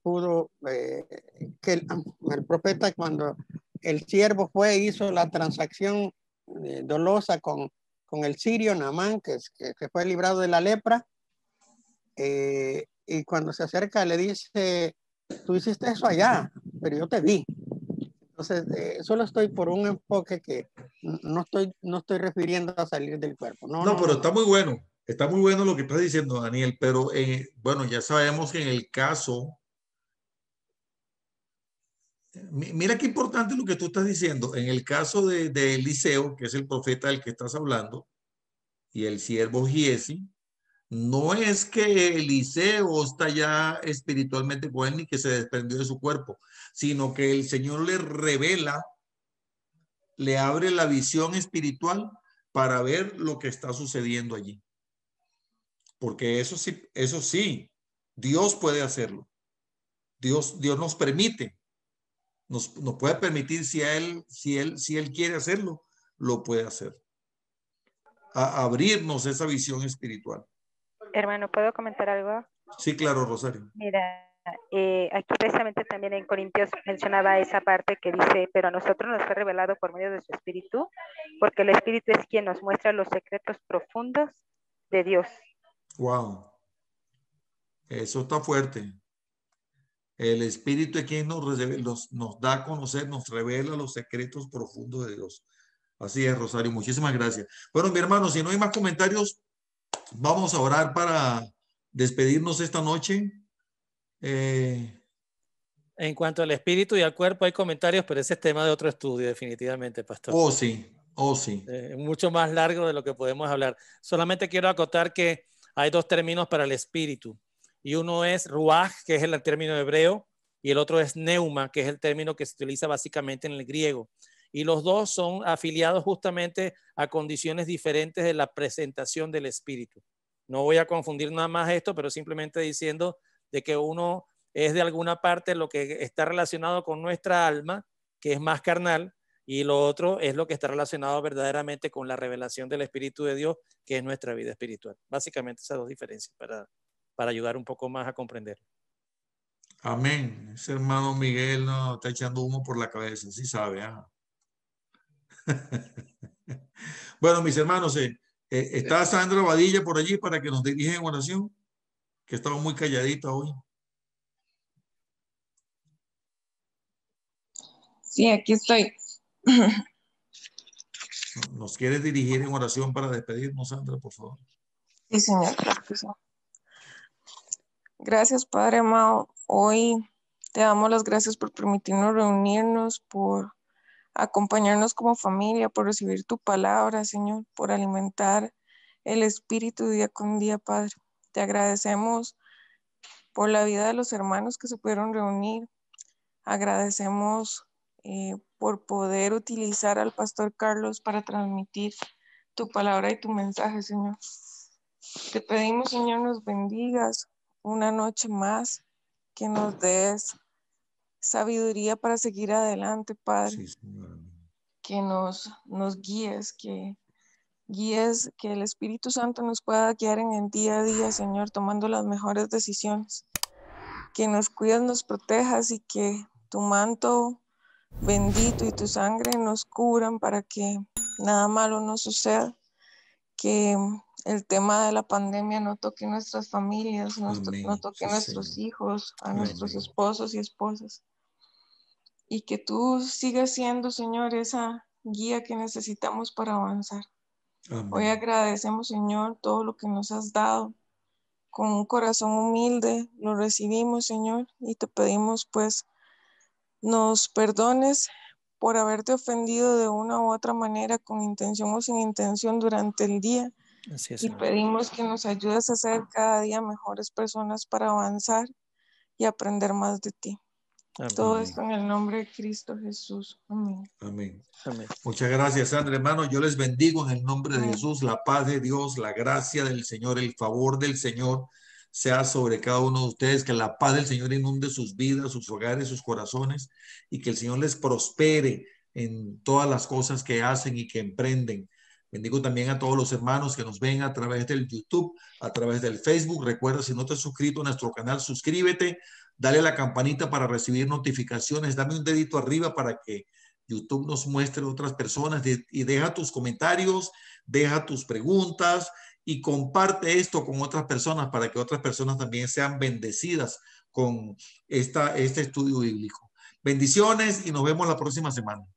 pudo, que el profeta cuando el siervo fue, hizo la transacción dolosa con el sirio Naamán, que fue librado de la lepra, y cuando se acerca le dice, tú hiciste eso allá, pero yo te vi. Entonces, solo estoy por un enfoque que no estoy refiriendo a salir del cuerpo. No, pero está muy bueno. Está muy bueno lo que estás diciendo, Daniel, pero bueno, ya sabemos que en el caso, mira qué importante lo que tú estás diciendo, en el caso de Eliseo, que es el profeta del que estás hablando, y el siervo Giesi, no es que Eliseo está ya espiritualmente con él ni que se desprendió de su cuerpo, sino que el Señor le revela, le abre la visión espiritual para ver lo que está sucediendo allí. Porque eso sí, Dios puede hacerlo. Dios nos permite, nos puede permitir si él quiere hacerlo, lo puede hacer. A abrirnos esa visión espiritual. Hermano, ¿puedo comentar algo? Sí, claro, Rosario. Mira, aquí precisamente también en Corintios mencionaba esa parte que dice, pero a nosotros nos fue revelado por medio de su espíritu, porque el espíritu es quien nos muestra los secretos profundos de Dios. Wow. Eso está fuerte. El espíritu es quien nos da a conocer, nos revela los secretos profundos de Dios. Así es, Rosario. Muchísimas gracias. Bueno, mi hermano, si no hay más comentarios, vamos a orar para despedirnos esta noche. En cuanto al espíritu y al cuerpo hay comentarios, pero ese es tema de otro estudio, definitivamente, pastor. Oh, sí. Oh, sí. Mucho más largo de lo que podemos hablar. Solamente quiero acotar que hay dos términos para el espíritu. Y uno es ruaj, que es el término hebreo, y el otro es neuma, que es el término que se utiliza básicamente en el griego. Y los dos son afiliados justamente a condiciones diferentes de la presentación del espíritu. No voy a confundir nada más esto, pero simplemente diciendo de que uno es de alguna parte lo que está relacionado con nuestra alma, que es más carnal, y lo otro es lo que está relacionado verdaderamente con la revelación del Espíritu de Dios, que es nuestra vida espiritual. Básicamente esas dos diferencias para ayudar un poco más a comprender. Amén. Ese hermano Miguel no está echando humo por la cabeza, sí sabe. Bueno, mis hermanos, está Sandra Badilla por allí para que nos dirija en oración, que estaba muy calladita hoy. Sí, aquí estoy. ¿Nos quieres dirigir en oración para despedirnos, Sandra, por favor? Sí, Señor. Gracias, Padre amado. Hoy Te damos las gracias por permitirnos reunirnos, por acompañarnos como familia, por recibir tu palabra, Señor, por alimentar el espíritu día con día, Padre. Te agradecemos por la vida de los hermanos que se pudieron reunir. Agradecemos por poder utilizar al pastor Carlos para transmitir tu palabra y tu mensaje, Señor. Te pedimos, Señor, nos bendigas una noche más, que nos des sabiduría para seguir adelante, Padre. Sí, Señor. Que nos guíes, que el Espíritu Santo nos pueda guiar en el día a día, Señor, tomando las mejores decisiones. Que nos cuides, nos protejas y que tu manto bendito y tu sangre nos cubran para que nada malo nos suceda. Que el tema de la pandemia no toque nuestras familias, no toque nuestros hijos, a nuestros esposos y esposas. Y que tú sigas siendo, Señor, esa guía que necesitamos para avanzar. Amén. Hoy agradecemos, Señor, todo lo que nos has dado. Con un corazón humilde lo recibimos, Señor, y te pedimos, pues, nos perdones por haberte ofendido de una u otra manera, con intención o sin intención, durante el día. Así es, Y Señor. pedimos que nos ayudes a ser cada día mejores personas para avanzar y aprender más de ti. Amén. Todo esto en el nombre de Cristo Jesús. Amén. Amén. Amén. Muchas gracias, Sandra, hermano. Yo les bendigo en el nombre de Amén. Jesús. La paz de Dios, la gracia del Señor, el favor del Señor sea sobre cada uno de ustedes. Que la paz del Señor inunde sus vidas, sus hogares, sus corazones, y que el Señor les prospere en todas las cosas que hacen y que emprenden. Bendigo también a todos los hermanos que nos ven a través del YouTube, a través del Facebook. Recuerda, si no te has suscrito a nuestro canal, suscríbete, dale a la campanita para recibir notificaciones, dame un dedito arriba para que YouTube nos muestre a otras personas, y deja tus comentarios, deja tus preguntas y comparte esto con otras personas para que otras personas también sean bendecidas con este estudio bíblico. Bendiciones y nos vemos la próxima semana.